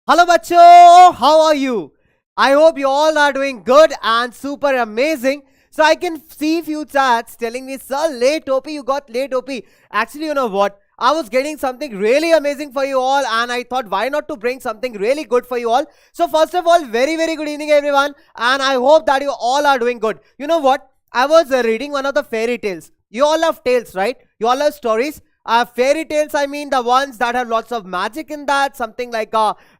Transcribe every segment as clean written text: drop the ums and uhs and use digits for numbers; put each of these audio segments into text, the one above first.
Hello bacho, how are you? I hope you all are doing good and super amazing. So I can see few chats telling me, sir, late OP, you got late OP. Actually, you know what? I was getting something really amazing for you all, and I thought why not to bring something really good for you all. So first of all, very good evening everyone, and I hope that you all are doing good. You know what? I was reading one of the fairy tales. You all love tales, right? You all love stories. Fairy tales, I mean the ones that have lots of magic in that, something like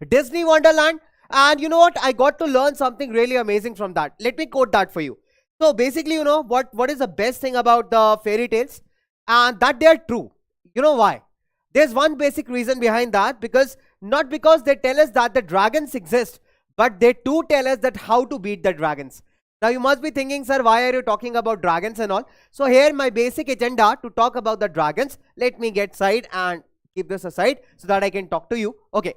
Disney Wonderland. And you know what? I got to learn something really amazing from that. Let me quote that for you. So basically, you know what is the best thing about the fairy tales? And that they are true. You know why? There's one basic reason behind that, because not because they tell us that the dragons exist, but they too tell us that how to beat the dragons. Now you must be thinking, sir, why are you talking about dragons and all? So here my basic agenda to talk about the dragons. Let me get side and keep this aside so that I can talk to you. Okay.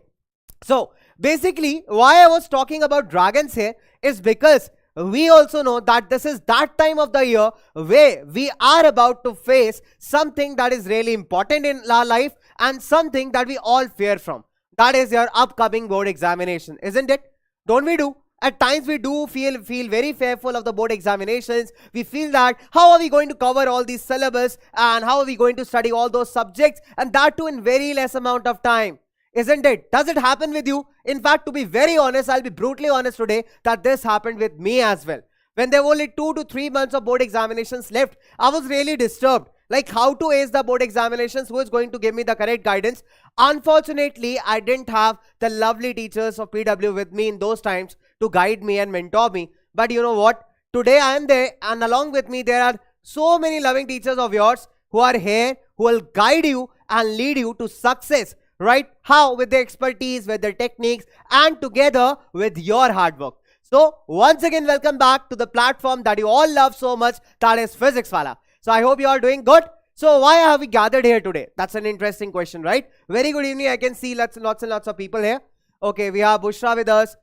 So basically why I was talking about dragons here is because we also know that this is that time of the year where we are about to face something that is really important in our life and something that we all fear from. That is your upcoming board examination, isn't it? Don't we do? At times we do feel very fearful of the board examinations. We feel that how are we going to cover all these syllabus and how are we going to study all those subjects, and that too in very less amount of time. Isn't it? Does it happen with you? In fact, to be very honest, I'll be brutally honest today that this happened with me as well. When there were only 2 to 3 months of board examinations left, I was really disturbed. Like how to ace the board examinations, who is going to give me the correct guidance? Unfortunately, I didn't have the lovely teachers of PW with me in those times to guide me and mentor me. But you know what? Today I am there, and along with me there are so many loving teachers of yours who are here, who will guide you and lead you to success. Right? How? With their expertise, with their techniques, and together with your hard work. So once again, welcome back to the platform that you all love so much, that is Physics Wala. So I hope you are doing good. So why have we gathered here today? That's an interesting question, right? Very good evening. I can see lots and lots of people here. Okay, we have Bushra with us.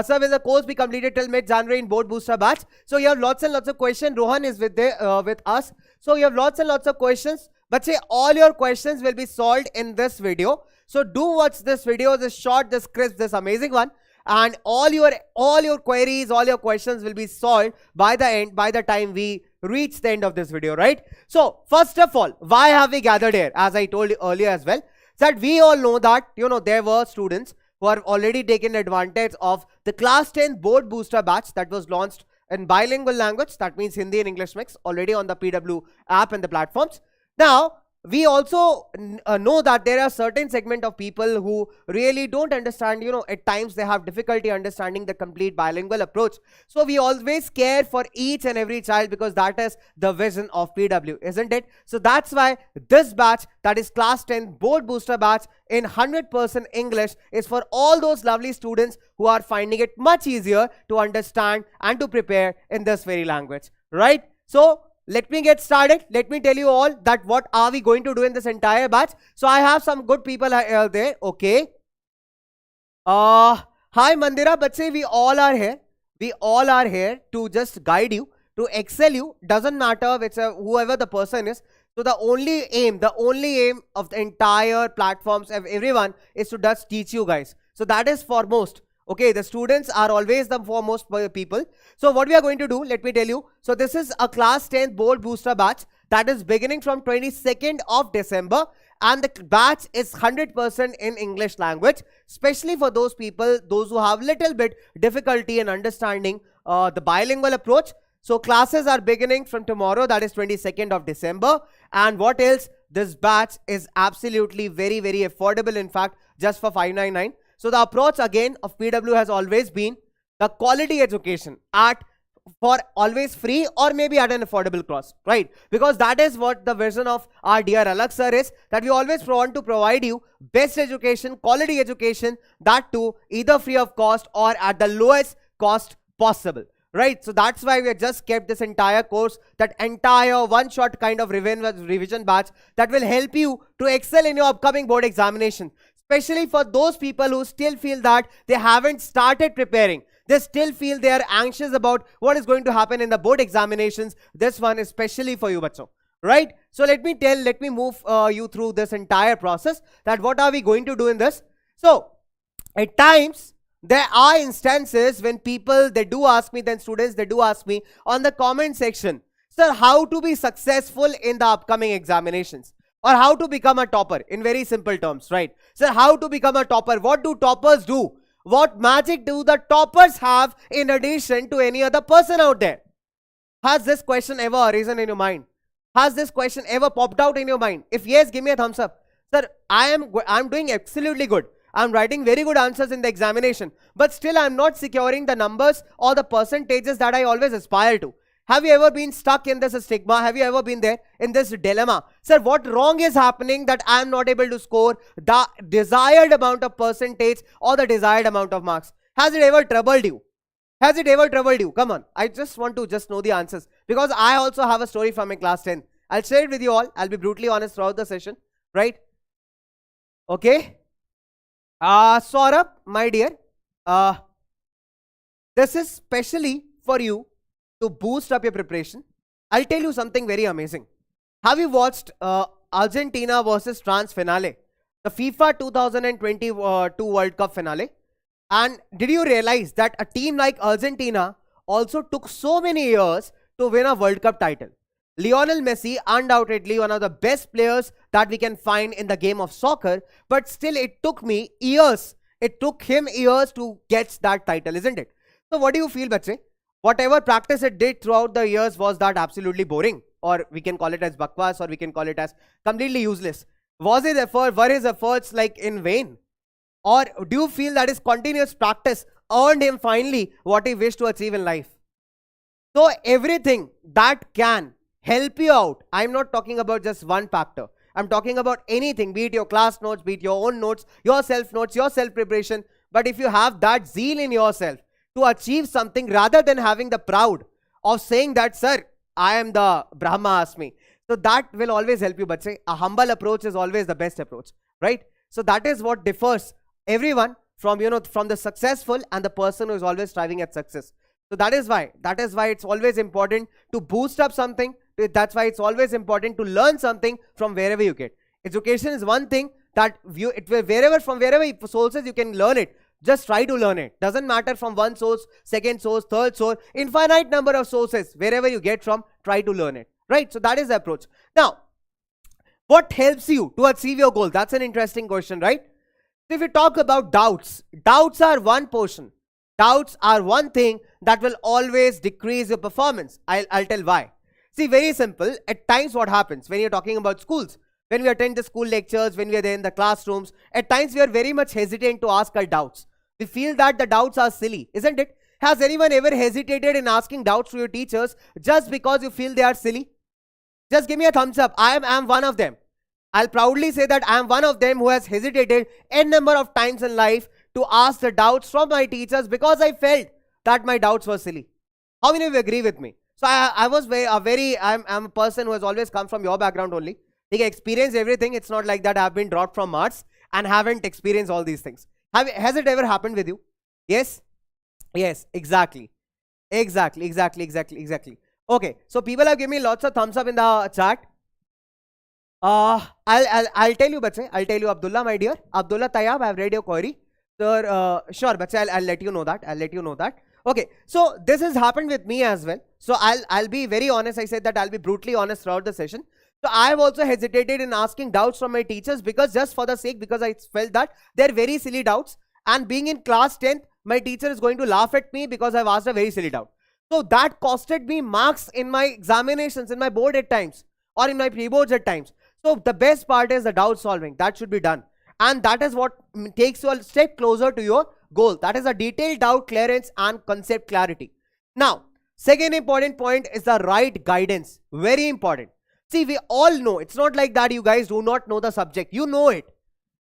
Sir, will the course be completed till mid-January in board booster batch? So you have lots and lots of questions. Rohan is with us. So you have lots and lots of questions. But say all your questions will be solved in this video. So do watch this video, this short, this crisp, this amazing one. And all your queries, all your questions will be solved by the end, by the time we reach the end of this video, right? So first of all, why have we gathered here? As I told you earlier as well, that we all know that, you know, there were students who have already taken advantage of the class 10 board booster batch that was launched in bilingual language. That means Hindi and English mix, already on the PW app and the platforms. Now, we also know that there are certain segment of people who really don't understand, you know, at times they have difficulty understanding the complete bilingual approach. So we always care for each and every child, because that is the vision of PW, isn't it? So that's why this batch, that is class 10 board booster batch in 100% English, is for all those lovely students who are finding it much easier to understand and to prepare in this very language, right? So let me get started. Let me tell you all that what are we going to do in this entire batch. So I have some good people there. Okay. Hi Mandira, but say we all are here. We all are here to just guide you, to excel you. Doesn't matter which whoever the person is. So the only aim of the entire platforms of everyone is to just teach you guys. So that is foremost. Okay, the students are always the foremost people. So what we are going to do, let me tell you. So this is a class 10 board booster batch that is beginning from 22nd of December, and the batch is 100% in English language, especially for those people, those who have little bit difficulty in understanding the bilingual approach. So classes are beginning from tomorrow, that is 22nd of December. And what else? This batch is absolutely very affordable, in fact, just for 599. So the approach again of PW has always been the quality education for always free or maybe at an affordable cost, right? Because that is what the vision of our dear Alak sir is, that we always want to provide you best education, quality education, that too either free of cost or at the lowest cost possible, right? So that's why we have just kept this entire course, that entire one-shot kind of revision batch that will help you to excel in your upcoming board examination. Especially for those people who still feel that they haven't started preparing. They still feel they are anxious about what is going to happen in the board examinations. This one is especially for you, bacho. Right? So let me move you through this entire process, that what are we going to do in this. So At times, there are instances when people, they do ask me, then students, they do ask me on the comment section, sir, how to be successful in the upcoming examinations, or how to become a topper, in very simple terms, right? Sir, how to become a topper? What do toppers do? What magic do the toppers have in addition to any other person out there? Has this question ever arisen in your mind? Has this question ever popped out in your mind? If yes, give me a thumbs up. Sir, I'm doing absolutely good. I'm writing very good answers in the examination, but still I'm not securing the numbers or the percentages that I always aspire to. Have you ever been stuck in this stigma? Have you ever been there in this dilemma? Sir, what wrong is happening that I am not able to score the desired amount of percentage or the desired amount of marks? Has it ever troubled you? Has it ever troubled you? Come on. I just want to know the answers, because I also have a story from my class 10. I'll share it with you all. I'll be brutally honest throughout the session, right? Okay. Saurabh, my dear, this is specially for you to boost up your preparation. I'll tell you something very amazing. Have you watched Argentina versus France finale? The FIFA 2022 World Cup finale? And did you realize that a team like Argentina also took so many years to win a World Cup title? Lionel Messi, undoubtedly one of the best players that we can find in the game of soccer, but still it took me years. It took him years to get that title, isn't it? So what do you feel, bache? Whatever practice it did throughout the years, was that absolutely boring? Or we can call it as bakwas, or we can call it as completely useless. Were his efforts like in vain? Or do you feel that his continuous practice earned him finally what he wished to achieve in life? So everything that can help you out, I'm not talking about just one factor. I'm talking about anything, be it your class notes, be it your own notes, your self-notes, your self-preparation. But if you have that zeal in yourself to achieve something, rather than having the proud of saying that, sir, I am the Brahma Asmi. So that will always help you, bache. A humble approach is always the best approach, right? So that is what differs everyone from, from the successful and the person who is always striving at success. So that is why it's always important to boost up something. That's why it's always important to learn something from wherever you get. Education is one thing that from wherever sources you can learn it. Just try to learn it. Doesn't matter from one source, second source, third source, infinite number of sources. Wherever you get from, try to learn it. Right? So that is the approach. Now, what helps you to achieve your goal? That's an interesting question, right? So if we talk about doubts are one portion. Doubts are one thing that will always decrease your performance. I'll tell why. See, very simple. At times what happens when you're talking about schools, when we attend the school lectures, when we are there in the classrooms, at times we are very much hesitant to ask our doubts. We feel that the doubts are silly, isn't it? Has anyone ever hesitated in asking doubts to your teachers just because you feel they are silly? Just give me a thumbs up. I am one of them. I'll proudly say that I am one of them who has hesitated n number of times in life to ask the doubts from my teachers because I felt that my doubts were silly. How many of you agree with me? So I'm a person who has always come from your background only. You can experience everything. It's not like that I've been dropped from Mars and haven't experienced all these things. Has it ever happened with you? Yes? Yes, exactly. Exactly. Okay, so people have given me lots of thumbs up in the chat. I'll tell you, bache. I'll tell you, Abdullah, my dear. Abdullah Tayyab, I've read your query. Sir, sure, bache, I'll let you know that. Okay, so this has happened with me as well. So I'll be very honest. I said that I'll be brutally honest throughout the session. So I have also hesitated in asking doubts from my teachers because I felt that they're very silly doubts. And being in class 10th, my teacher is going to laugh at me because I've asked a very silly doubt. So that costed me marks in my examinations, in my board at times, or in my pre-boards at times. So the best part is the doubt solving. That should be done. And that is what takes you a step closer to your goal. That is a detailed doubt clearance and concept clarity. Now, second important point is the right guidance. Very important. See, we all know. It's not like that you guys do not know the subject. You know it.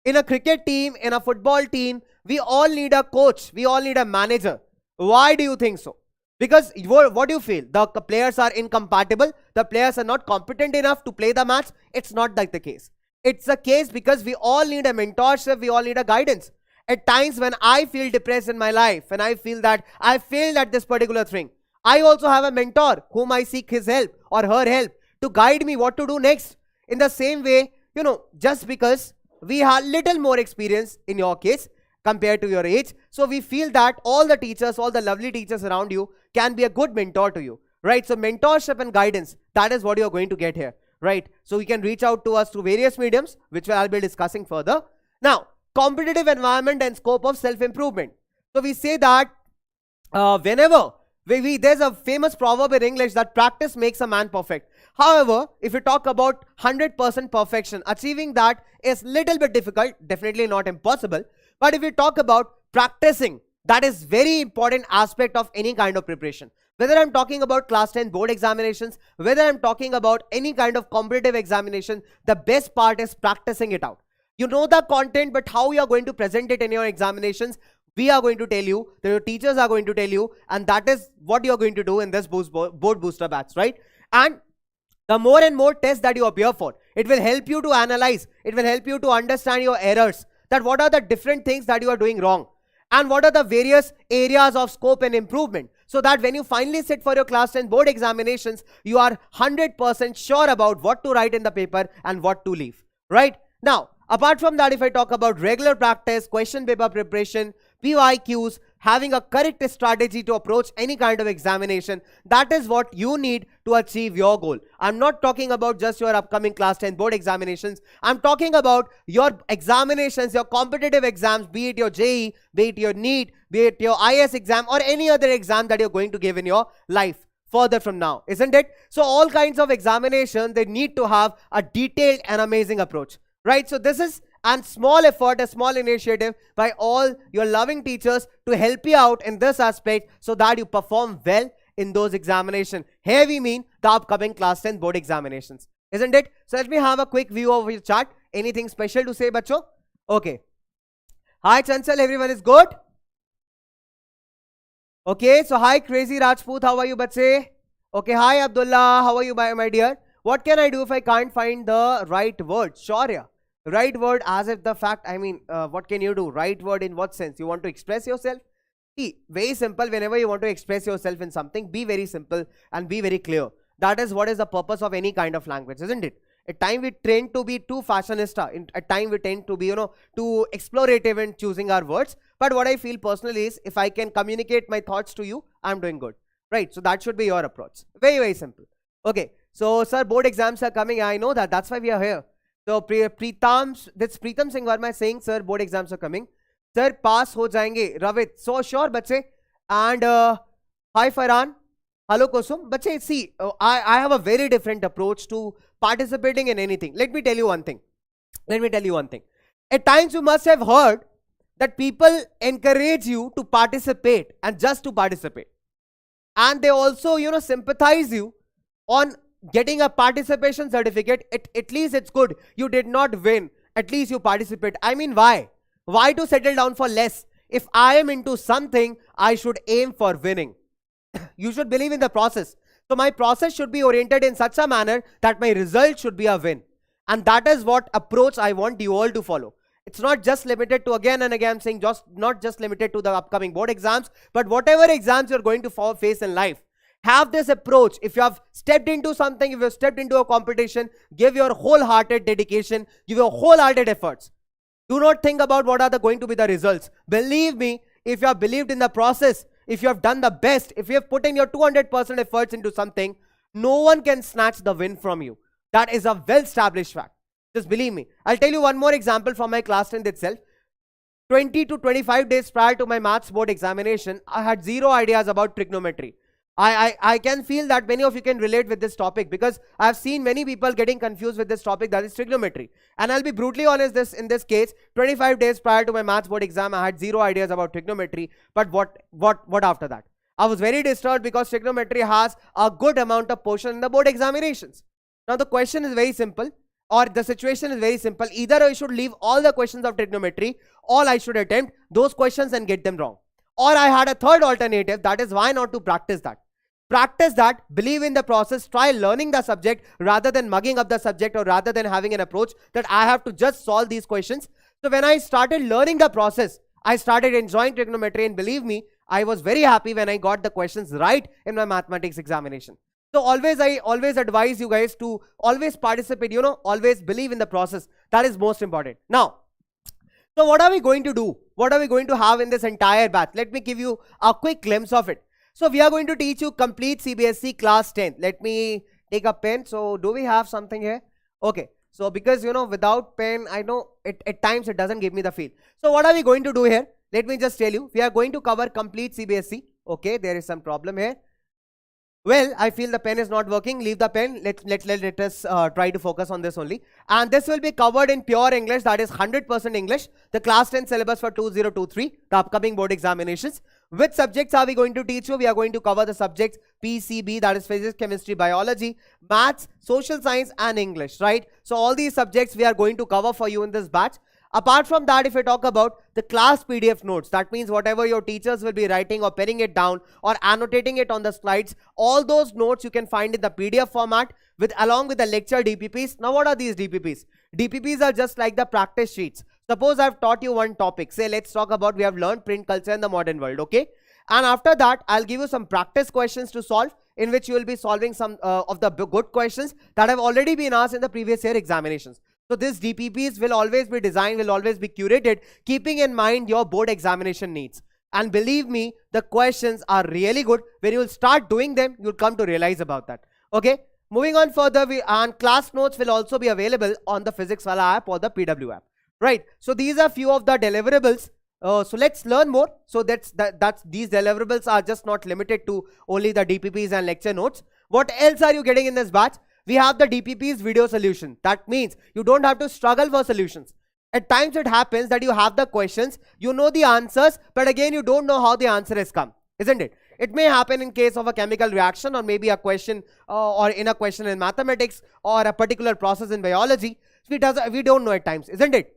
In a cricket team, in a football team, we all need a coach. We all need a manager. Why do you think so? Because what do you feel? The players are incompatible. The players are not competent enough to play the match. It's not like the case. It's the case because we all need a mentorship. We all need a guidance. At times when I feel depressed in my life, and I feel that I failed at this particular thing, I also have a mentor whom I seek his help or her help to guide me what to do next. In the same way, just because we have little more experience in your case, compared to your age. So we feel that all the teachers, all the lovely teachers around you can be a good mentor to you, right? So mentorship and guidance, that is what you're going to get here, right? So you can reach out to us through various mediums, which I'll be discussing further. Now, competitive environment and scope of self-improvement. So we say that whenever there's a famous proverb in English that practice makes a man perfect. However, if you talk about 100% perfection, achieving that is little bit difficult, definitely not impossible. But if you talk about practicing, that is very important aspect of any kind of preparation. Whether I'm talking about class 10 board examinations, whether I'm talking about any kind of competitive examination, the best part is practicing it out. You know the content, but how you are going to present it in your examinations, we are going to tell you, your teachers are going to tell you, and that is what you are going to do in this board booster batch, right? And the more and more tests that you appear for, it will help you to analyze, it will help you to understand your errors, that what are the different things that you are doing wrong, and what are the various areas of scope and improvement, so that when you finally sit for your class 10 board examinations, you are 100% sure about what to write in the paper and what to leave, right? Now, apart from that, if I talk about regular practice, question paper preparation, PYQs, having a correct strategy to approach any kind of examination, that is what you need to achieve your goal. I'm not talking about just your upcoming class 10 board examinations. I'm talking about your examinations, your competitive exams, be it your JEE, be it your NEET, be it your IS exam, or any other exam that you're going to give in your life further from now, isn't it? So all kinds of examination, they need to have a detailed and amazing approach, right? So this is a small effort, a small initiative by all your loving teachers to help you out in this aspect so that you perform well in those examinations. Here we mean the upcoming class 10 board examinations, isn't it? So let me have a quick view of your chart. Anything special to say, bacho? Okay. Hi Chansal, everyone is good? Okay, so hi Crazy Rajput, how are you, bache? Okay, hi Abdullah, how are you, my dear? What can I do if I can't find the right word? Sure, yeah. Right word as if the fact, I mean, what can you do? Right word in what sense? You want to express yourself? See, very simple. Whenever you want to express yourself in something, be very simple and be very clear. That is what is the purpose of any kind of language, isn't it? At time we tend to be too fashionista. At time we tend to be, too explorative in choosing our words. But what I feel personally is, if I can communicate my thoughts to you, I'm doing good, right? So that should be your approach. Very, very simple. Okay. So, sir, board exams are coming. I know that. That's why we are here. So Preetam Singh Verma is saying, sir, board exams are coming. Sir, pass ho jayenge. Ravit, so sure, bache. And hi Farhan. Hello Kusum. Bache, see, I have a very different approach to participating in anything. Let me tell you one thing. At times you must have heard that people encourage you to participate and just to participate. And they also, sympathize you on getting a participation certificate. At least it's good. You did not win. At least you participate. I mean, why? Why to settle down for less? If I am into something, I should aim for winning. You should believe in the process. So my process should be oriented in such a manner that my result should be a win. And that is what approach I want you all to follow. It's not just limited to, again and again saying, not just limited to the upcoming board exams, but whatever exams you're going to face in life. Have this approach. If you have stepped into something, if you have stepped into a competition, give your wholehearted dedication, give your wholehearted efforts. Do not think about what are going to be the results. Believe me, if you have believed in the process, if you have done the best, if you have put in your 200% efforts into something, no one can snatch the win from you. That is a well-established fact. Just believe me. I'll tell you one more example from my class 10 itself. 20 to 25 days prior to my maths board examination, I had zero ideas about trigonometry. I can feel that many of you can relate with this topic, because I have seen many people getting confused with this topic, that is trigonometry. And I'll be brutally honest, in this case, 25 days prior to my maths board exam, I had zero ideas about trigonometry. But what after that? I was very disturbed because trigonometry has a good amount of portion in the board examinations. Now the question is very simple, or the situation is very simple. Either I should leave all the questions of trigonometry, or I should attempt those questions and get them wrong. Or I had a third alternative, that is why not to practice that. Practice that, believe in the process, try learning the subject rather than mugging up the subject, or rather than having an approach that I have to just solve these questions. So when I started learning the process, I started enjoying trigonometry, and believe me, I was very happy when I got the questions right in my mathematics examination. So I always advise you guys to always participate, always believe in the process. That is most important. Now, So what are we going to do? What are we going to have in this entire batch? Let me give you a quick glimpse of it. So we are going to teach you complete CBSE class 10. Let me take a pen. So do we have something here? Okay. So because without pen, I know at times it doesn't give me the feel. So what are we going to do here? Let me just tell you. We are going to cover complete CBSE. Okay, there is some problem here. Well, I feel the pen is not working. Leave the pen. Let us try to focus on this only. And this will be covered in pure English, that is 100% English. The class 10 syllabus for 2023, the upcoming board examinations. Which subjects are we going to teach you? We are going to cover the subjects PCB, that is physics, chemistry, biology, maths, social science and English, right? So all these subjects we are going to cover for you in this batch. Apart from that, if I talk about the class PDF notes, that means whatever your teachers will be writing or penning it down or annotating it on the slides, all those notes you can find in the PDF format along with the lecture DPPs. Now what are these DPPs? DPPs are just like the practice sheets. Suppose I've taught you one topic. Say let's talk about we have learned print culture in the modern world, okay? And after that, I'll give you some practice questions to solve, in which you will be solving some of the good questions that have already been asked in the previous year examinations. So these DPPs will always be designed, will always be curated, keeping in mind your board examination needs. And believe me, the questions are really good. When you will start doing them, you'll come to realize about that. Okay, moving on further, and class notes will also be available on the Physics Wala app or the PW app. Right, so these are few of the deliverables. So let's learn more. So that's these deliverables are just not limited to only the DPPs and lecture notes. What else are you getting in this batch? We have the DPP's video solution. That means you don't have to struggle for solutions. At times it happens that you have the questions, you know the answers, but again you don't know how the answer has come, isn't it? It may happen in case of a chemical reaction, or maybe a question or in a question in mathematics, or a particular process in biology. We don't know at times, isn't it?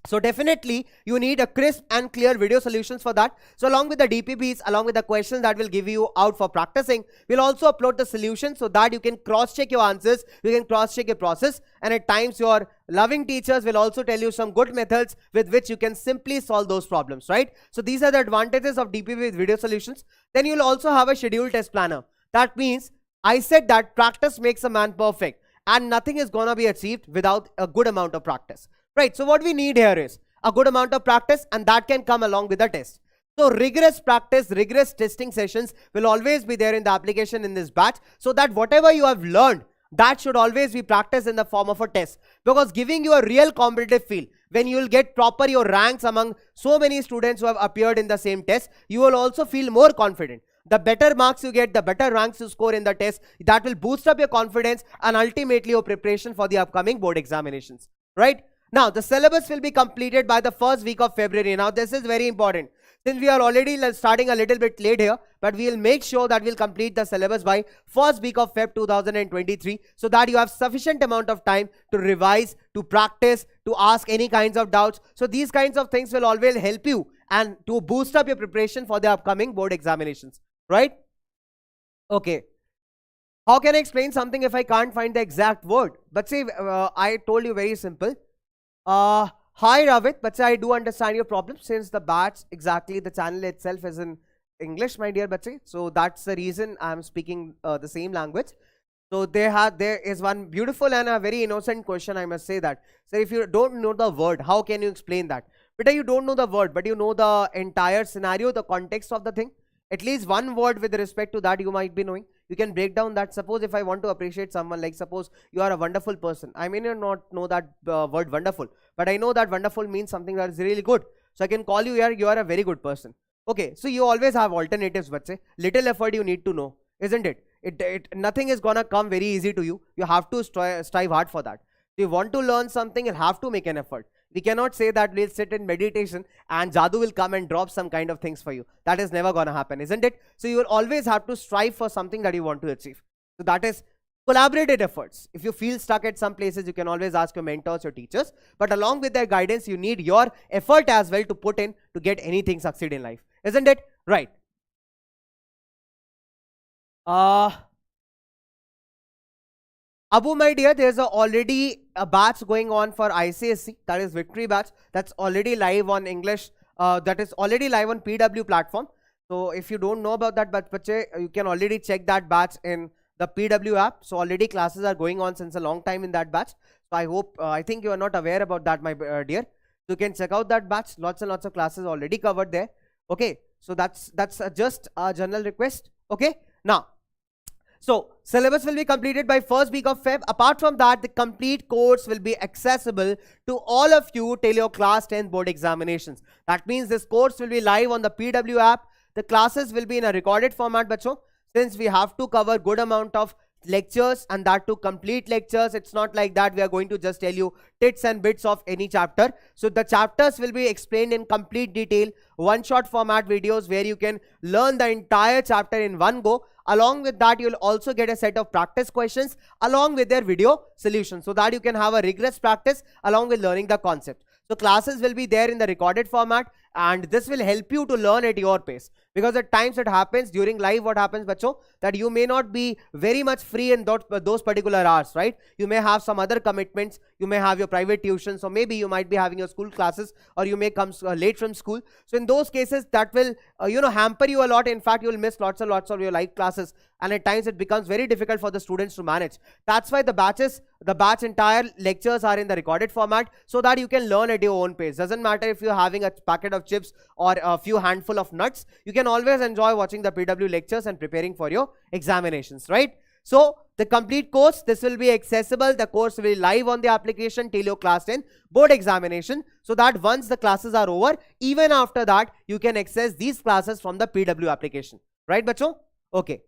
So definitely you need a crisp and clear video solutions for that. So along with the DPPs, along with the questions that will give you out for practicing, we'll also upload the solution so that you can cross-check your answers, you can cross-check your process, and at times your loving teachers will also tell you some good methods with which you can simply solve those problems, right? So these are the advantages of DPP with video solutions. Then you'll also have a scheduled test planner. That means I said that practice makes a man perfect, and nothing is gonna be achieved without a good amount of practice. Right, so what we need here is a good amount of practice, and that can come along with the test. So rigorous practice, rigorous testing sessions will always be there in the application in this batch, so that whatever you have learned, that should always be practiced in the form of a test, because giving you a real competitive feel, when you will get proper your ranks among so many students who have appeared in the same test, you will also feel more confident. The better marks you get, the better ranks you score in the test, that will boost up your confidence and ultimately your preparation for the upcoming board examinations, right? Now, the syllabus will be completed by the first week of February. Now, this is very important. Since we are already starting a little bit late here, but we will make sure that we'll complete the syllabus by first week of Feb 2023, so that you have sufficient amount of time to revise, to practice, to ask any kinds of doubts. So these kinds of things will always help you and to boost up your preparation for the upcoming board examinations, right? Okay. How can I explain something if I can't find the exact word? But say, I told you very simple. Hi Ravit, but I do understand your problem, since the batch, exactly the channel itself is in English, my dear Bache. So that's the reason I'm speaking the same language. So there is one beautiful and a very innocent question, I must say that. So if you don't know the word, how can you explain that? But you don't know the word, but you know the entire scenario, the context of the thing. At least one word with respect to that you might be knowing. You can break down that. Suppose if I want to appreciate someone, like suppose you are a wonderful person. I may not know that word wonderful, but I know that wonderful means something that is really good. So I can call you here, you are a very good person. Okay, so you always have alternatives, but say little effort you need to know, isn't it? Nothing is gonna come very easy to you. You have to strive hard for that. If you want to learn something, you'll have to make an effort. We cannot say that we'll sit in meditation and Jadoo will come and drop some kind of things for you. That is never gonna happen, isn't it? So you will always have to strive for something that you want to achieve. So that is collaborated efforts. If you feel stuck at some places, you can always ask your mentors, your teachers. But along with their guidance, you need your effort as well to put in to get anything succeed in life, isn't it? Right. Abu, my dear, there's already a batch going on for ICSE, that is Victory batch, that's already live on English, that is already live on PW platform. So if you don't know about that, but you can already check that batch in the PW app. So already classes are going on since a long time in that batch. So I hope, I think you are not aware about that, my dear. You can check out that batch. Lots and lots of classes already covered there. Okay, so that's just a general request. Okay, now, so syllabus will be completed by first week of Feb. Apart from that, the complete course will be accessible to all of you till your class 10 board examinations. That means this course will be live on the PW app. The classes will be in a recorded format, bacho. Since we have to cover good amount of lectures, and that to complete lectures, it's not like that we are going to just tell you tits and bits of any chapter. So the chapters will be explained in complete detail, one shot format videos where you can learn the entire chapter in one go. Along with that, you'll also get a set of practice questions along with their video solutions, so that you can have a rigorous practice along with learning the concept. So classes will be there in the recorded format, and this will help you to learn at your pace, because at times it happens during live, what happens, bacho, that you may not be very much free in those particular hours, right? You may have some other commitments, you may have your private tuitions, or maybe you might be having your school classes, or you may come late from school. So in those cases, that will hamper you a lot. In fact, you will miss lots and lots of your live classes, and at times it becomes very difficult for the students to manage. That's why the batch entire lectures are in the recorded format, so that you can learn at your own pace. Doesn't matter if you're having a packet of chips or a few handful of nuts, you can always enjoy watching the PW lectures and preparing for your examinations, right? So the complete course, this will be accessible. The course will be live on the application till your class 10 board examination, so that once the classes are over, even after that, you can access these classes from the PW application, right, bacho? Okay.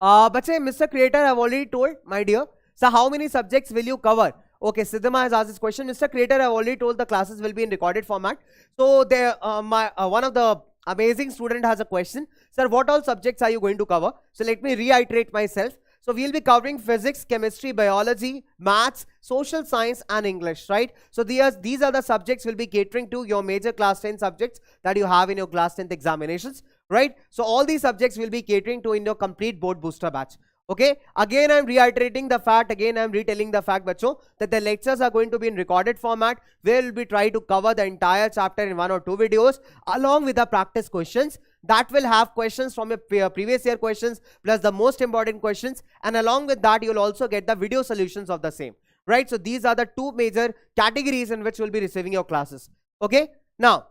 Bache, Mr. Creator, I've already told, my dear. So how many subjects will you cover? Okay, Siddhama has asked this question. Mr. Creator, I've already told the classes will be in recorded format. So there, one of the amazing student has a question. Sir, what all subjects are you going to cover? So let me reiterate myself. So we'll be covering physics, chemistry, biology, maths, social science, and English, right? So these are the subjects we'll be catering to your major class 10 subjects that you have in your class 10th examinations, right? So all these subjects will be catering to in your complete board booster batch. Okay, again I'm reiterating the fact, again I'm retelling the fact, bacho, that the lectures are going to be in recorded format, where we'll be trying to cover the entire chapter in 1 or 2 videos along with the practice questions that will have questions from your previous year questions plus the most important questions, and along with that you'll also get the video solutions of the same, right? So these are the two major categories in which we'll be receiving your classes. Okay, now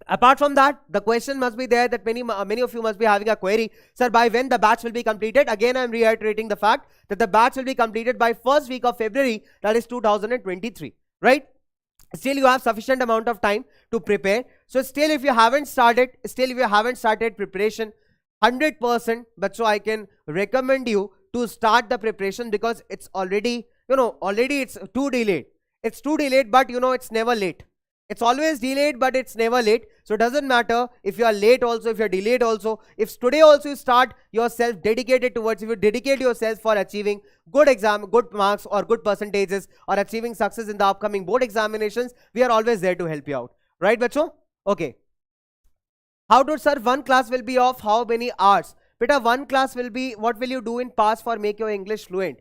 apart from that, the question must be there that many of you must be having a query. Sir, by when the batch will be completed? Again, I am reiterating the fact that the batch will be completed by first week of February, that is 2023, right? Still, you have sufficient amount of time to prepare. So still, if you haven't started preparation, 100%, but so I can recommend you to start the preparation, because it's already, already it's too delayed. It's too delayed, but it's never late. It's always delayed, but it's never late. So it doesn't matter if you are late also, if you're delayed also. If today also you start yourself dedicated towards, if you dedicate yourself for achieving good marks or good percentages or achieving success in the upcoming board examinations, we are always there to help you out. Right, bacho? Okay. How to, sir, one class will be of how many hours? Beta, one class will be, what will you do in past for make your English fluent?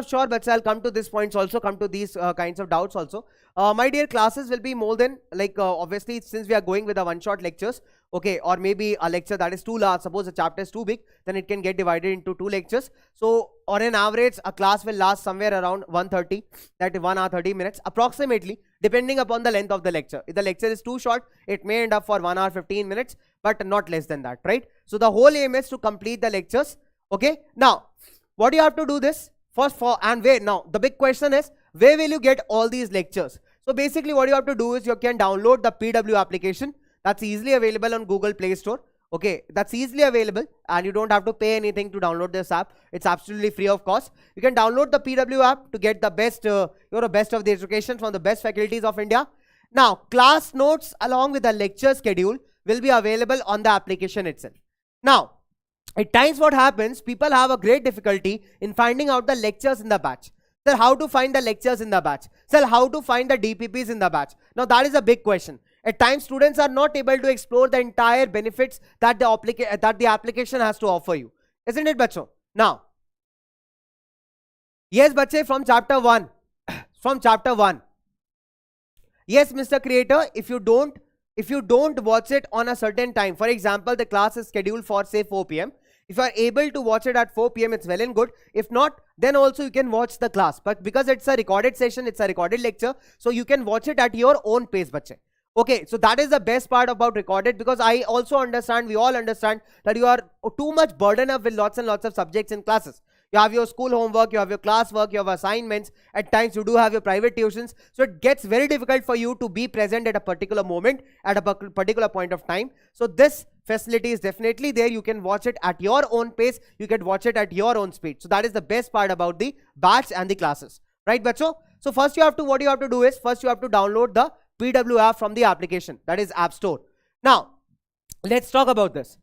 Sure, but I'll come to these points also, come to these kinds of doubts also. My dear, classes will be more than, obviously, since we are going with the one-shot lectures, okay, or maybe a lecture that is too large, suppose a chapter is too big, then it can get divided into 2 lectures. So, on an average, a class will last somewhere around 1:30, that is 1 hour 30 minutes, approximately, depending upon the length of the lecture. If the lecture is too short, it may end up for 1 hour 15 minutes, but not less than that, right? So, the whole aim is to complete the lectures, okay? Now, what do you have to do this? First, now the big question is, where will you get all these lectures? So basically what you have to do is you can download the PW application. That's easily available on Google Play Store. Okay, that's easily available and you don't have to pay anything to download this app. It's absolutely free of cost. You can download the PW app to get the best, best of the education from the best faculties of India. Now, class notes along with the lecture schedule will be available on the application itself. Now, at times what happens, people have a great difficulty in finding out the lectures in the batch. Sir, how to find the lectures in the batch? Sir, how to find the DPPs in the batch? Now that is a big question. At times students are not able to explore the entire benefits that the application has to offer you. Isn't it, bacho? Now, yes, bache, from chapter 1. From chapter 1. Yes, Mr. Creator, if you don't watch it on a certain time, for example, the class is scheduled for say 4 p.m. If you are able to watch it at 4 p.m., it's well and good. If not, then also you can watch the class. But because it's a recorded session, it's a recorded lecture, so you can watch it at your own pace, bache. Okay, so that is the best part about recorded, because I also understand, we all understand that you are too much burdened up with lots and lots of subjects in classes. You have your school homework, you have your class work, you have assignments, at times you do have your private tuitions, so it gets very difficult for you to be present at a particular moment, at a particular point of time. So this facility is definitely there. You can watch it at your own pace, you can watch it at your own speed. So that is the best part about the batch and the classes, right, bacho? So first what you have to do is, first you have to download the PW app from the application, that is App Store. Now let's talk about this.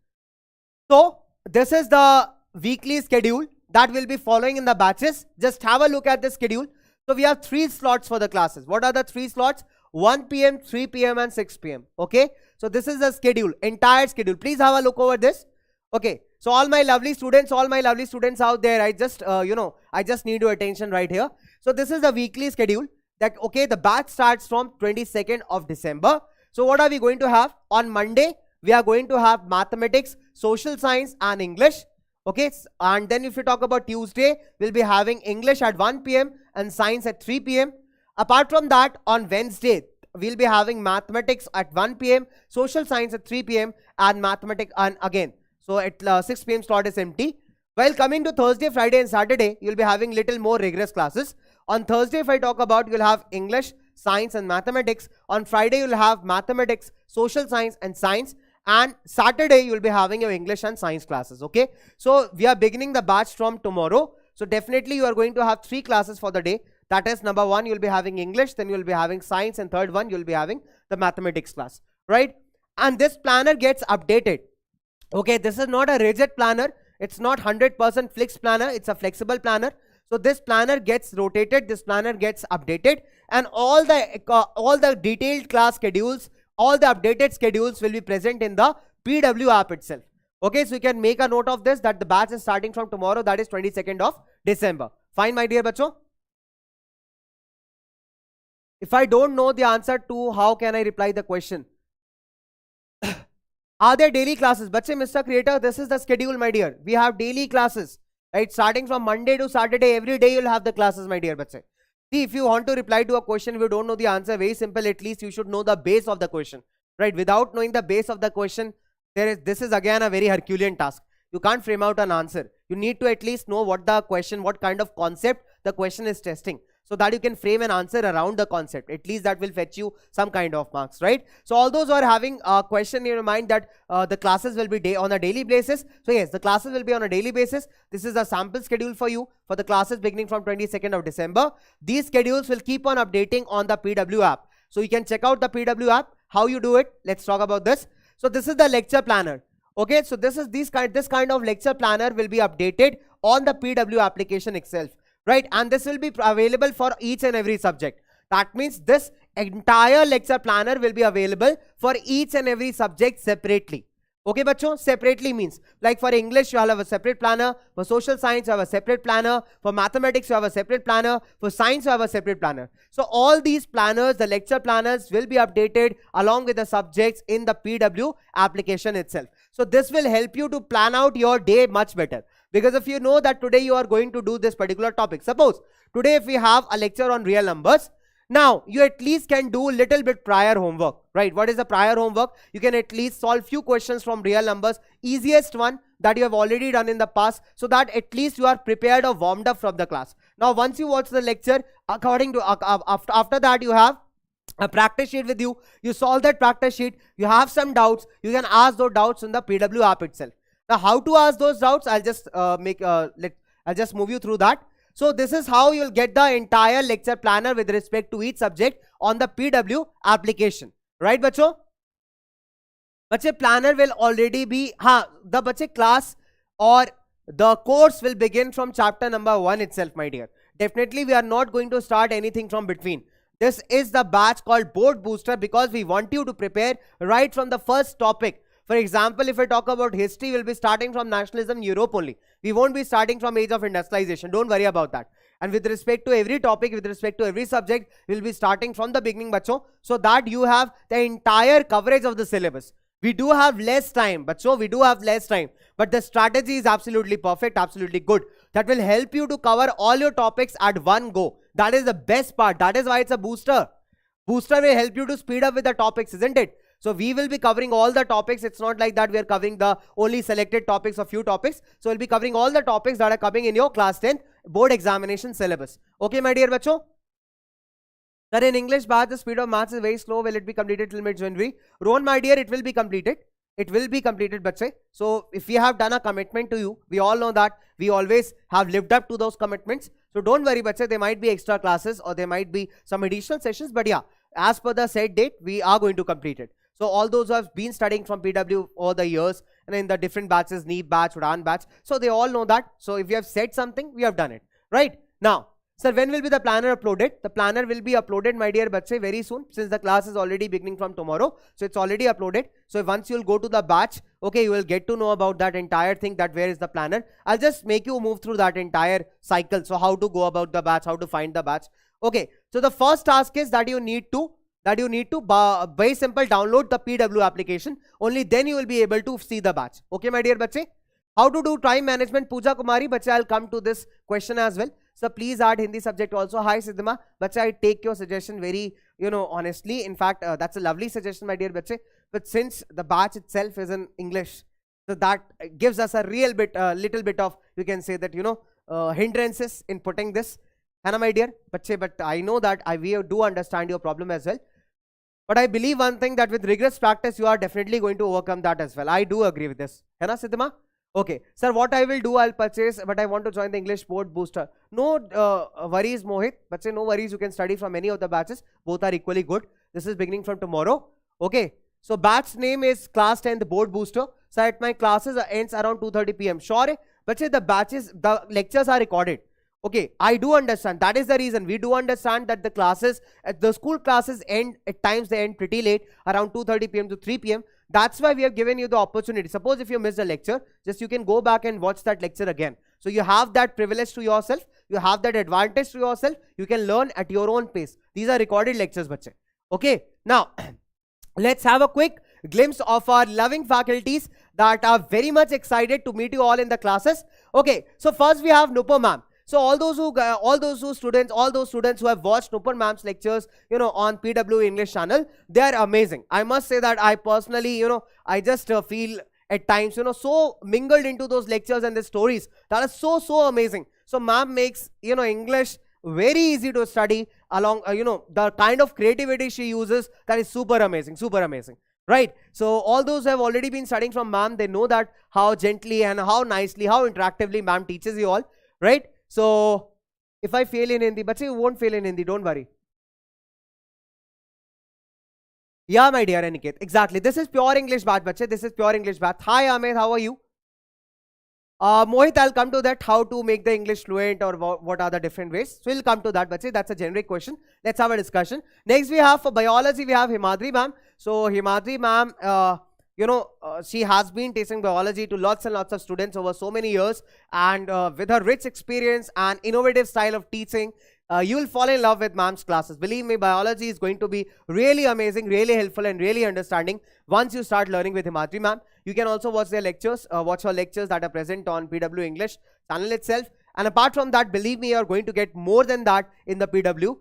So this is the weekly schedule that will be following in the batches. Just have a look at the schedule. So we have 3 slots for the classes. What are the 3 slots? 1 p.m, 3 p.m, and 6 p.m. Okay, so this is the schedule, entire schedule. Please have a look over this. Okay, so all my lovely students out there, I just I just need your attention right here. So this is the weekly schedule. That, okay, the batch starts from 22nd of December. So what are we going to have? On Monday, we are going to have mathematics, social science, and English. Okay, and then if you talk about Tuesday, we'll be having English at 1 p.m. and science at 3 p.m. Apart from that, on Wednesday, we'll be having mathematics at 1 p.m., social science at 3 p.m. and mathematics and again. So at 6 p.m. slot is empty. While coming to Thursday, Friday, and Saturday, you'll be having little more rigorous classes. On Thursday, if I talk about, you'll have English, science, and mathematics. On Friday, you'll have mathematics, social science, and science. And Saturday, you'll be having your English and science classes. Okay, so we are beginning the batch from tomorrow. So definitely you are going to have 3 classes for the day. That is, number 1, you'll be having English, then you'll be having science, and third one, you'll be having the mathematics class, right? And this planner gets updated. Okay, this is not a rigid planner. It's not 100% fixed planner. It's a flexible planner. So this planner gets rotated, this planner gets updated, and all the detailed class schedules, all the updated schedules will be present in the PW app itself. Okay, so you can make a note of this, that the batch is starting from tomorrow, that is 22nd of December. Fine, my dear bacho? If I don't know the answer to, how can I reply the question? Are there daily classes? Bache, Mr. Creator, this is the schedule, my dear. We have daily classes. Right, starting from Monday to Saturday, every day you'll have the classes, my dear bache. See, if you want to reply to a question, if you don't know the answer, very simple, at least you should know the base of the question. Right, without knowing the base of the question, this is again a very Herculean task. You can't frame out an answer. You need to at least know what the question, what kind of concept the question is testing, so that you can frame an answer around the concept. At least that will fetch you some kind of marks, right? So all those who are having a question in your mind that the classes will be on a daily basis. So yes, the classes will be on a daily basis. This is a sample schedule for you for the classes beginning from 22nd of December. These schedules will keep on updating on the PW app. So you can check out the PW app. How you do it? Let's talk about this. So this is the lecture planner. Okay, so this kind of lecture planner will be updated on the PW application itself. Right, and this will be available for each and every subject. That means this entire lecture planner will be available for each and every subject separately. Okay, bacho, separately means, like for English, you have a separate planner. For social science, you have a separate planner. For mathematics, you have a separate planner. For science, you have a separate planner. So all these planners, the lecture planners, will be updated along with the subjects in the PW application itself. So this will help you to plan out your day much better. Because if you know that today you are going to do this particular topic, suppose today if we have a lecture on real numbers, now you at least can do a little bit prior homework, right? What is the prior homework? You can at least solve few questions from real numbers, easiest one that you have already done in the past, so that at least you are prepared or warmed up from the class. Now once you watch the lecture, according to after that, you have a practice sheet with you. You solve that practice sheet, you have some doubts, you can ask those doubts in the PW app itself. Now how to ask those doubts, I'll just I'll just move you through that. So this is how you'll get the entire lecture planner with respect to each subject on the PW application, right bacho? Bache, planner will already be, the bache class or the course will begin from chapter number 1 itself, my dear. Definitely we are not going to start anything from between. This is the batch called Board Booster, because we want you to prepare right from the first topic. For example, if I talk about history, we'll be starting from nationalism, Europe only. We won't be starting from age of industrialization. Don't worry about that. And with respect to every topic, with respect to every subject, we'll be starting from the beginning, bacho, so that you have the entire coverage of the syllabus. We do have less time, but so we do have less time. But the strategy is absolutely perfect, absolutely good. That will help you to cover all your topics at one go. That is the best part. That is why it's a booster. Booster will help you to speed up with the topics, isn't it? So we will be covering all the topics. It's not like that we are covering the only selected topics or few topics. So we'll be covering all the topics that are coming in your class 10 board examination syllabus. Okay, my dear bachcho? That in English, the speed of maths is very slow. Will it be completed till mid-January? Rohan, my dear, it will be completed. It will be completed, bache. So if we have done a commitment to you, we all know that we always have lived up to those commitments. So don't worry, bache. There might be extra classes or there might be some additional sessions. But yeah, as per the set date, we are going to complete it. So all those who have been studying from PW over the years and in the different batches, NEEP batch, Udan batch, so they all know that. So if you have said something, we have done it. Right? Now, sir, when will be the planner uploaded? The planner will be uploaded, my dear bache, very soon, since the class is already beginning from tomorrow. So it's already uploaded. So once you'll go to the batch, okay, you will get to know about that entire thing, that where is the planner. I'll just make you move through that entire cycle. So how to go about the batch, how to find the batch. Okay, so the first task is that you need to very simple, download the PW application. Only then you will be able to see the batch. Okay, my dear bache. How to do time management? Pooja Kumari, bache, I'll come to this question as well. So please add Hindi subject also. Hi Siddhima, bache, I take your suggestion very, honestly. In fact, that's a lovely suggestion, my dear bache. But since the batch itself is in English, so that gives us a little bit of, you can say that, hindrances in putting this. Hannah, my dear bache, but I know that we do understand your problem as well. But I believe one thing, that with rigorous practice, you are definitely going to overcome that as well. I do agree with this. Hannah, Siddhima? Okay, sir, what I will do, I'll purchase, but I want to join the English board booster. No worries, Mohit. But no worries, you can study from any of the batches. Both are equally good. This is beginning from tomorrow. Okay, so batch name is class 10 the board booster. So at my classes ends around 2:30 p.m. Sure, but the lectures are recorded. Okay, I do understand. That is the reason. We do understand that the school classes end, at times they end pretty late, around 2:30 p.m. to 3 p.m. That's why we have given you the opportunity. Suppose if you missed a lecture, just you can go back and watch that lecture again. So you have that privilege to yourself. You have that advantage to yourself. You can learn at your own pace. These are recorded lectures, bache. Okay, now let's have a quick glimpse of our loving faculties that are very much excited to meet you all in the classes. Okay, so first we have Nupur ma'am. So all those students who have watched Nupur ma'am's lectures, on PW English channel, they are amazing. I must say that I personally, I just feel at times, so mingled into those lectures and the stories that are so amazing. So ma'am makes, English very easy to study along, the kind of creativity she uses, that is super amazing, right? So all those who have already been studying from ma'am, they know that how gently and how nicely, how interactively ma'am teaches you all, right? So if I fail in Hindi, but you won't fail in Hindi, don't worry. Yeah, my dear Aniket, exactly. This is pure English bath, bache. This is pure English bath. Hi Ahmed, how are you? Mohit, I'll come to that, how to make the English fluent or what are the different ways. So we'll come to that, bache. That's a generic question. Let's have a discussion. Next we have for biology, we have Himadri ma'am. So Himadri ma'am, she has been teaching biology to lots and lots of students over so many years, and with her rich experience and innovative style of teaching, you will fall in love with ma'am's classes. Believe me, biology is going to be really amazing, really helpful and really understanding once you start learning with Himadri ma'am. You can also watch their lectures, watch her lectures that are present on PW English channel itself. And apart from that, believe me, you are going to get more than that in the PW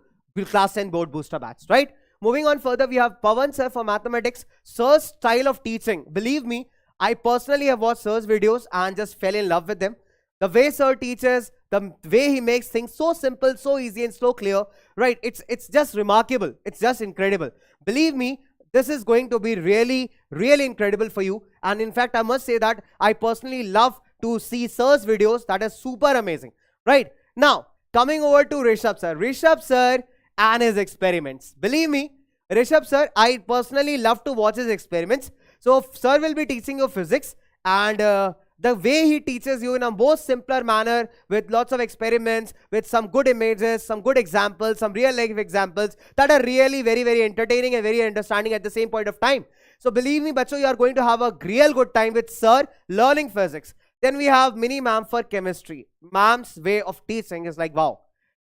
Class 10 Board Booster batch, right? Moving on further, we have Pawan sir for mathematics. Sir's style of teaching, believe me, I personally have watched sir's videos and just fell in love with them. The way sir teaches, the way he makes things so simple, so easy and so clear, right? It's just remarkable. It's just incredible. Believe me, this is going to be really incredible for you. And in fact, I must say that I personally love to see sir's videos. That is super amazing, right? Now, coming over to Rishabh sir. Rishabh sir and his experiments. Believe me, Rishabh sir, I personally love to watch his experiments. So sir will be teaching you physics, and the way he teaches you in a most simpler manner with lots of experiments, with some good images, some good examples, some real life examples that are really very entertaining and very understanding at the same point of time. So believe me, bacho, you are going to have a real good time with sir learning physics. Then we have Mini ma'am for chemistry. Ma'am's way of teaching is like wow.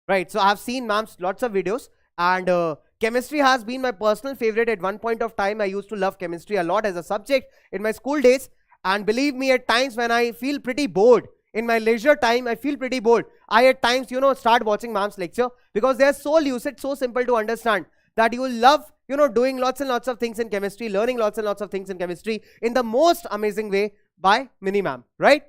Right, so I have seen ma'am's lots of videos, And chemistry has been my personal favorite. At one point of time, I used to love chemistry a lot as a subject in my school days. And believe me, at times when I feel pretty bored, in my leisure time, I feel pretty bored. I at times, start watching ma'am's lecture because they're so lucid, so simple to understand that you will love, doing lots and lots of things in chemistry, learning lots and lots of things in chemistry in the most amazing way by Mini Ma'am, right?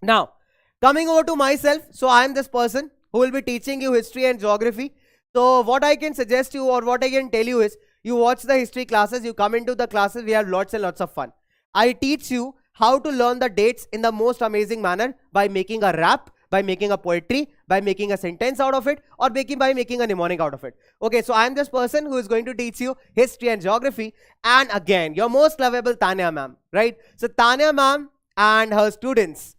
Now, coming over to myself, so I am this person who will be teaching you history and geography. So what I can suggest you, or what I can tell you is, you watch the history classes, you come into the classes, we have lots and lots of fun. I teach you how to learn the dates in the most amazing manner by making a rap, by making a poetry, by making a sentence out of it, or by making a mnemonic out of it. Okay, so I am this person who is going to teach you history and geography. And again, your most lovable Tanya ma'am, right? So Tanya ma'am and her students,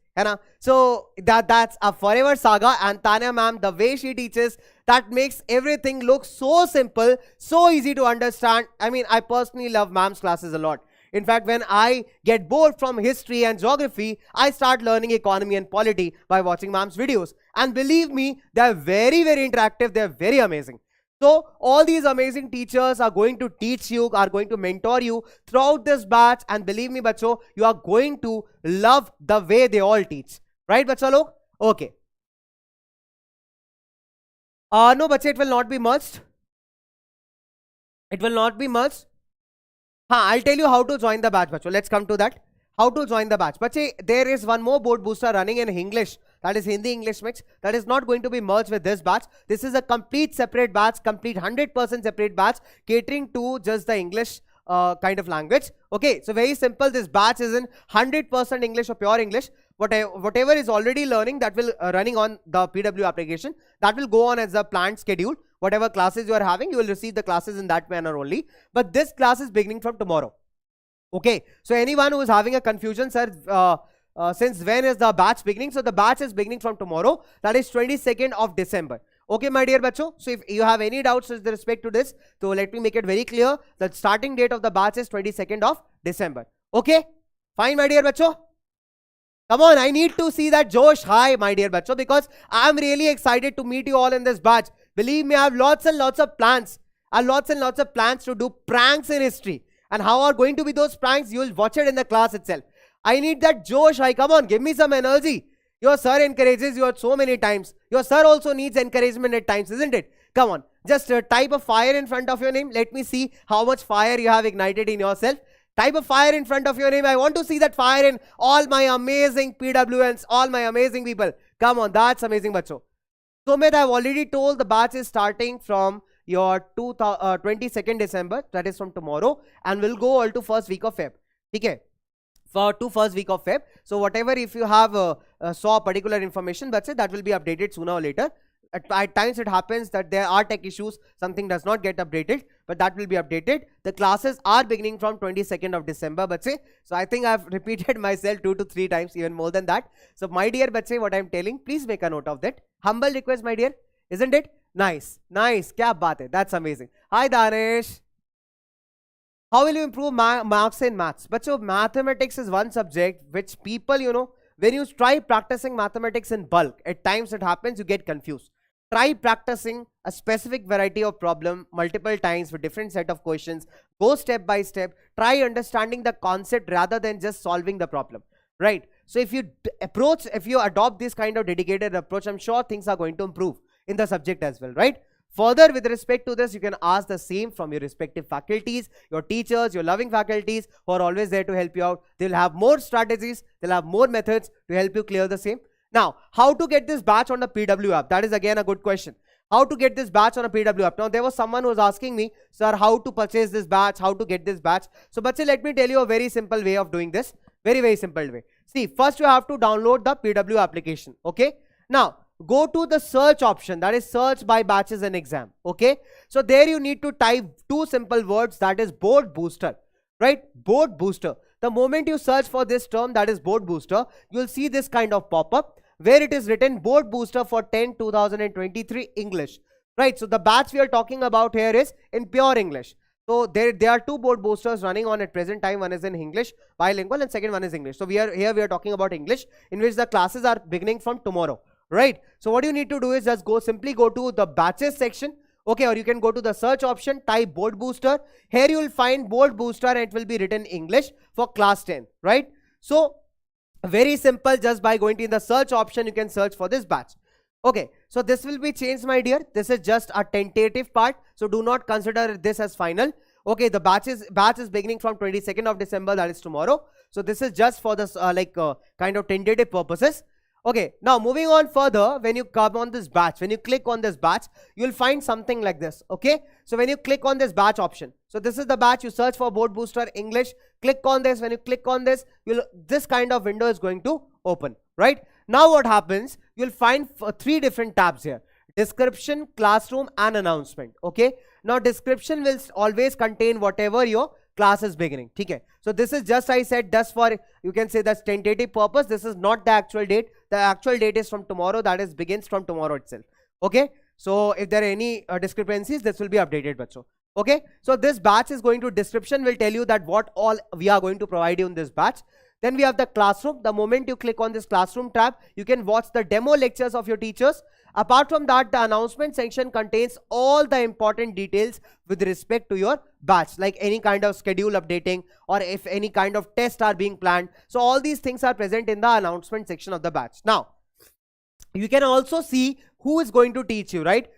so that's a forever saga. And Tanya ma'am, the way she teaches, that makes everything look so simple, so easy to understand. I mean, I personally love ma'am's classes a lot. In fact, when I get bored from history and geography, I start learning economy and polity by watching ma'am's videos. And believe me, they're very, very interactive. They're very amazing. So all these amazing teachers are going to teach you, are going to mentor you throughout this batch. And believe me, bacho, you are going to love the way they all teach. Right, bacha log? Okay. No, bacha, it will not be merged. It will not be merged. I'll tell you how to join the batch, bacho. Let's come to that. How to join the batch. Bache, there is one more board booster running in English. That is Hindi English mix. That is not going to be merged with this batch. This is a complete separate batch, complete 100% separate batch, catering to just the English kind of language. Okay, so very simple. This batch is in 100% English or pure English. Whatever is already learning, that will running on the PW application, that will go on as a planned schedule. Whatever classes you are having, you will receive the classes in that manner only. But this class is beginning from tomorrow. Okay, so anyone who is having a confusion, sir, since when is the batch beginning? So the batch is beginning from tomorrow, that is 22nd of December. Okay, my dear bacho, so if you have any doubts with respect to this, so let me make it very clear. The starting date of the batch is 22nd of December. Okay, fine, my dear bacho. Come on, I need to see that Josh high, my dear bacho, because I am really excited to meet you all in this batch. Believe me, I have lots and lots of plans. I have lots and lots of plans to do pranks in history. And how are going to be those pranks? You will watch it in the class itself. I need that Josh high. Come on, give me some energy. Your sir encourages you so many times. Your sir also needs encouragement at times, isn't it? Come on, just type a fire in front of your name. Let me see how much fire you have ignited in yourself. Type a fire in front of your name. I want to see that fire in all my amazing PWNs, all my amazing people. Come on, that's amazing, bacho. Sumit, I've already told the batch is starting from your 22nd December, that is from tomorrow, and will go all to first week of Feb. Okay, to first week of Feb. So whatever, if you have saw particular information, that's it, that will be updated sooner or later. At times it happens that there are tech issues, something does not get updated, but that will be updated. The classes are beginning from 22nd of December, bache. So I think I've repeated myself 2 to 3 times, even more than that. So my dear bache, what I'm telling, please make a note of that. Humble request, my dear, isn't it? Nice, nice, kya baat hai, that's amazing. Hi Danish. How will you improve marks in maths? But so mathematics is one subject which people, when you try practicing mathematics in bulk, at times it happens you get confused. Try practicing a specific variety of problem multiple times with different set of questions. Go step by step. Try understanding the concept rather than just solving the problem. Right? So if you adopt this kind of dedicated approach, I'm sure things are going to improve in the subject as well. Right? Further, with respect to this, you can ask the same from your respective faculties, your teachers, your loving faculties who are always there to help you out. They'll have more strategies. They'll have more methods to help you clear the same. Now, how to get this batch on the PW app? That is again a good question. How to get this batch on a PW app? Now, there was someone who was asking me, sir, how to purchase this batch, how to get this batch. So, bache, let me tell you a very simple way of doing this. Very, very simple way. See, first you have to download the PW application. Okay. Now, go to the search option, that is search by batches and exam. Okay. So, there you need to type 2 simple words, that is board booster. Right? Board booster. The moment you search for this term, that is board booster, you will see this kind of pop-up where it is written board booster for 10-2023 English. Right, so the batch we are talking about here is in pure English. So there are 2 board boosters running on at present time. One is in English bilingual and second one is English. So we are talking about English, in which the classes are beginning from tomorrow. Right, so what you need to do is just simply go to the batches section. Okay, or you can go to the search option, type board booster. Here you will find board booster and it will be written English for class 10, right? So very simple, just by going to the search option, you can search for this batch. Okay, so this will be changed, my dear. This is just a tentative part, so do not consider this as final. Okay, the batch is beginning from 22nd of December, that is tomorrow. So this is just for this kind of tentative purposes. Okay, now moving on further, when you come on this batch, when you click on this batch, you will find something like this. Okay, so when you click on this batch option, so this is the batch, you search for board booster English, click on this. When you click on this, this kind of window is going to open, right? Now what happens, you'll find 3 different tabs here: description, classroom, and announcement. Okay, now description will always contain whatever your class is beginning. Okay, so this is just, I said, just for, you can say, that's tentative purpose. This is not the actual date. The actual date is from tomorrow, that is begins from tomorrow itself. Okay, so if there are any discrepancies, this will be updated, bacho. Okay, so this batch is going to, description will tell you that what all we are going to provide you in this batch. Then we have the classroom. The moment you click on this classroom tab, you can watch the demo lectures of your teachers. Apart from that, the announcement section contains all the important details with respect to your batch, like any kind of schedule updating or if any kind of tests are being planned. So all these things are present in the announcement section of the batch. Now, you can also see who is going to teach you, right?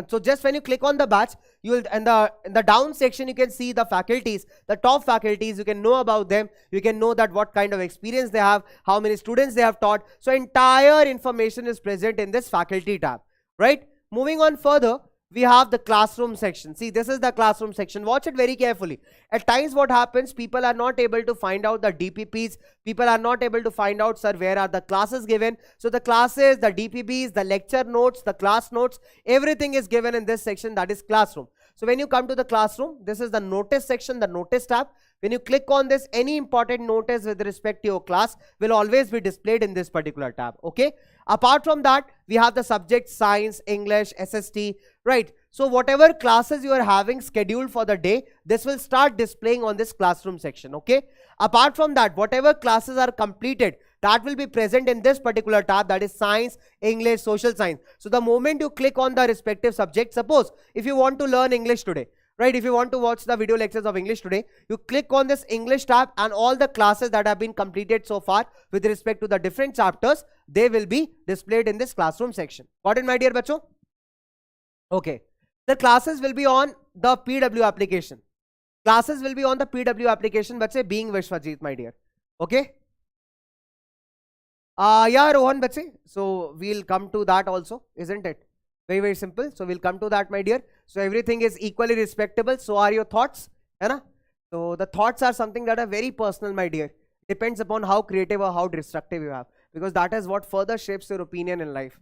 So just when you click on the batch, you will, in the down section, you can see the faculties, the top faculties. You can know about them. You can know that what kind of experience they have, how many students they have taught. So entire information is present in this faculty tab, right? Moving on further, we have the classroom section. See, this is the classroom section. Watch it very carefully. At times what happens, people are not able to find out the DPPs. People are not able to find out, sir, where are the classes given. So the classes, the DPPs, the lecture notes, the class notes, everything is given in this section, that is classroom. So when you come to the classroom, this is the notice section, the notice tab. When you click on this, any important notice with respect to your class will always be displayed in this particular tab. Okay. Apart from that, we have the subject science, English, SST, right? So whatever classes you are having scheduled for the day, this will start displaying on this classroom section. Okay. Apart from that, whatever classes are completed, that will be present in this particular tab, that is science, English, social science. So the moment you click on the respective subject, suppose if you want to learn English today, right? If you want to watch the video lectures of English today, you click on this English tab and all the classes that have been completed so far with respect to the different chapters, they will be displayed in this classroom section. Got it, my dear bacho? Okay. The classes will be on the PW application. Classes will be on the PW application, bache, being Vishwajit, my dear. Okay. Yeah, Rohan, bache. So we'll come to that also, isn't it? Very, very simple. So we'll come to that, my dear. So everything is equally respectable. So are your thoughts? Hai? So the thoughts are something that are very personal, my dear. Depends upon how creative or how destructive you have. Because that is what further shapes your opinion in life.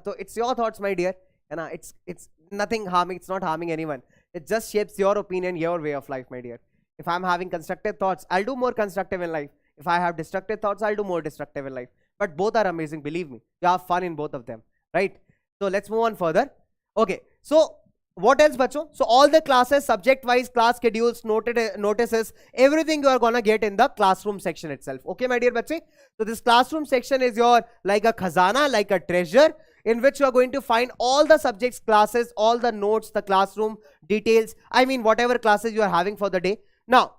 So it's your thoughts, my dear. It's nothing harming. It's not harming anyone. It just shapes your opinion, your way of life, my dear. If I'm having constructive thoughts, I'll do more constructive in life. If I have destructive thoughts, I'll do more destructive in life. But both are amazing, believe me. You have fun in both of them, right? So let's move on further. Okay, so what else, bacho? So all the classes, subject-wise, class schedules, notices, everything you are gonna get in the classroom section itself. Okay, my dear bache? So this classroom section is your, like a khazana, like a treasure, in which you are going to find all the subjects, classes, all the notes, the classroom details. I mean, whatever classes you are having for the day. Now,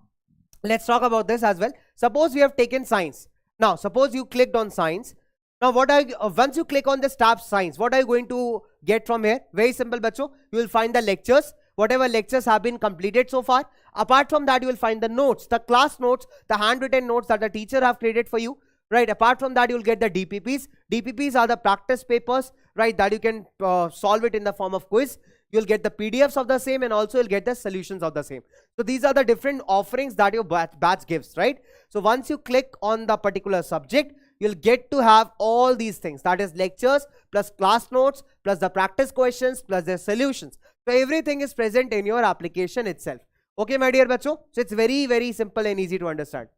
let's talk about this as well. Suppose we have taken science. Now, suppose you clicked on science. Now, once you click on this tab science, what are you going to get from here? Very simple, bacho. You will find the lectures, whatever lectures have been completed so far. Apart from that, you will find the notes, the class notes, the handwritten notes that the teacher have created for you, right? Apart from that, you will get the DPPs. DPPs are the practice papers, right? That you can solve it in the form of quiz. You'll get the PDFs of the same, and also you'll get the solutions of the same. So these are the different offerings that your batch gives, right? So once you click on the particular subject, you'll get to have all these things, that is lectures plus class notes plus the practice questions plus their solutions. So everything is present in your application itself. Okay, my dear bacho? So it's very, very simple and easy to understand.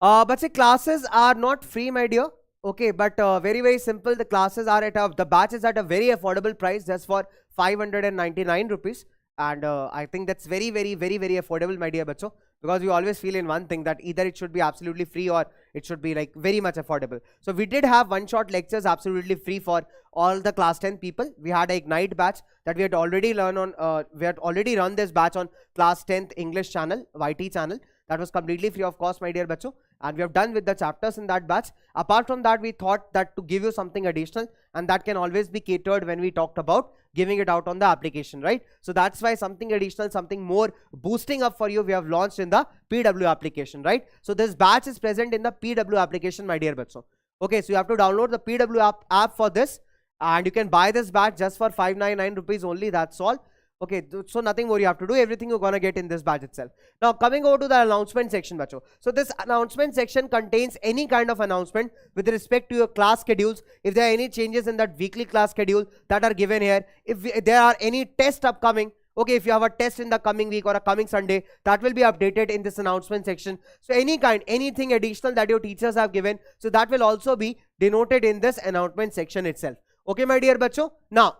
But say classes are not free, my dear. Okay, but very, very simple. The classes are the batch is at a very affordable price, just for 599 rupees. And I think that's very, very, very, very affordable, my dear bacho. because we always feel in one thing that either it should be absolutely free or it should be like very much affordable. So we did have one shot lectures absolutely free for all the class 10 people. We had a Ignite batch that we had already learned on, we had already run this batch on class 10th English channel, YT channel. That was completely free of cost, my dear bacho, and we have done with the chapters in that batch. Apart from that, we thought that to give you something additional, and that can always be catered when we talked about giving it out on the application, right? So that's why something additional, something more boosting up for you, we have launched in the PW application, right? So this batch is present in the PW application, my dear bacho. Okay, so you have to download the PW app for this, and you can buy this batch just for 599 rupees only. That's all. Okay, so nothing more you have to do, everything you're gonna get in this batch itself. Now coming over to the announcement section, bacho. So this announcement section contains any kind of announcement with respect to your class schedules. If there are any changes in that weekly class schedule that are given here, if there are any tests upcoming, okay, if you have a test in the coming week or a coming Sunday, that will be updated in this announcement section. So anything additional that your teachers have given, so that will also be denoted in this announcement section itself. Okay, my dear bacho. Now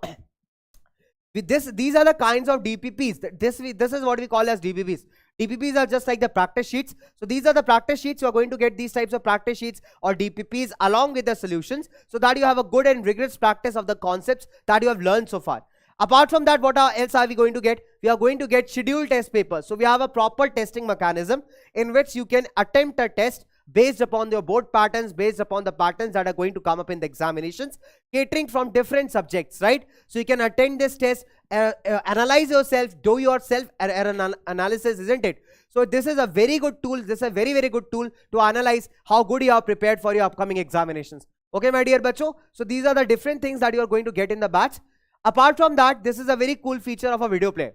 with this, these are the kinds of DPPs. This is what we call as DPPs. DPPs are just like the practice sheets. So these are the practice sheets. You are going to get these types of practice sheets or DPPs along with the solutions, so that you have a good and rigorous practice of the concepts that you have learned so far. Apart from that, what else are we going to get? We are going to get scheduled test papers. So we have a proper testing mechanism in which you can attempt a test based upon your board patterns, based upon the patterns that are going to come up in the examinations, catering from different subjects, right? So you can attend this test, analyze yourself, do your self analysis, isn't it? So this is a very good tool. This is a very, very good tool to analyze how good you are prepared for your upcoming examinations. Okay, my dear bacho. So these are the different things that you are going to get in the batch. Apart from that, this is a very cool feature of a video player.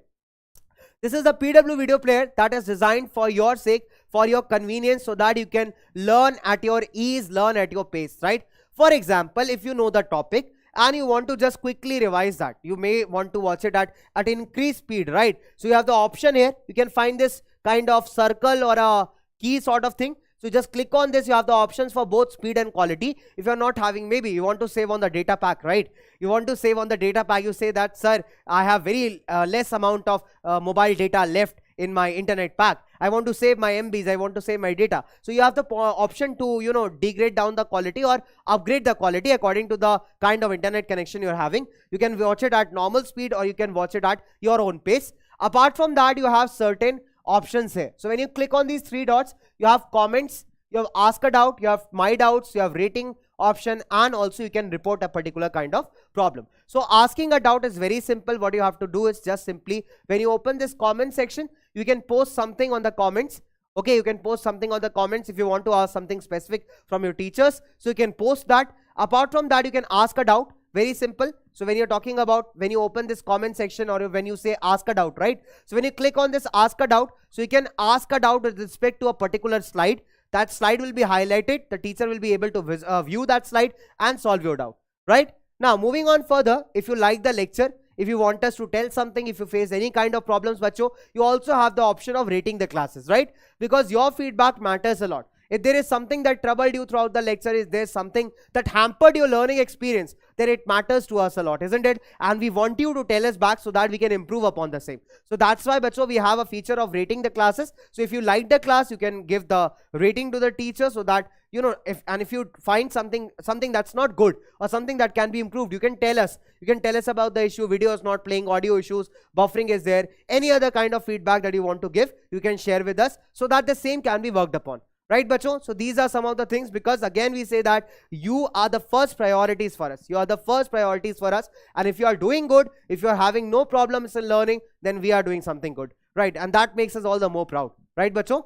This is the PW video player that is designed for your sake, for your convenience, so that you can learn at your ease, learn at your pace, right? For example, if you know the topic and you want to just quickly revise that, you may want to watch it at increased speed, right? So you have the option here. You can find this kind of circle or a key sort of thing. So just click on this. You have the options for both speed and quality. If you're not having, maybe you want to save on the data pack, right? You want to save on the data pack. You say that, sir, I have very less amount of mobile data left in my internet pack. I want to save my MBs. I want to save my data. So you have the option to, you know, degrade down the quality or upgrade the quality according to the kind of internet connection you're having. You can watch it at normal speed or you can watch it at your own pace. Apart from that, you have certain options here. So when you click on these three dots, you have comments, you have ask a doubt, you have my doubts, you have rating option, and also you can report a particular kind of problem. So asking a doubt is very simple. What you have to do is just simply, when you open this comment section, you can post something on the comments. Okay, you can post something on the comments if you want to ask something specific from your teachers. So you can post that. Apart from that, you can ask a doubt. Very simple. So when you're talking about, when you open this comment section or when you say ask a doubt, right? So when you click on this ask a doubt, so you can ask a doubt with respect to a particular slide. That slide will be highlighted. The teacher will be able to view that slide and solve your doubt, right? Now moving on further, if you like the lecture, if you want us to tell something, if you face any kind of problems, bacho, you also have the option of rating the classes, right? Because your feedback matters a lot. If there is something that troubled you throughout the lecture, is there something that hampered your learning experience, then it matters to us a lot, isn't it? And we want you to tell us back so that we can improve upon the same. So that's why, bacho, we have a feature of rating the classes. So if you like the class, you can give the rating to the teacher, so that, you know, if you find something that's not good or something that can be improved, you can tell us. You can tell us about the issue, video is not playing, audio issues, buffering is there, any other kind of feedback that you want to give, you can share with us so that the same can be worked upon. Right, bacho? So these are some of the things, because again we say that you are the first priorities for us. You are the first priorities for us. And if you are doing good, if you are having no problems in learning, then we are doing something good. Right? And that makes us all the more proud. Right, bacho?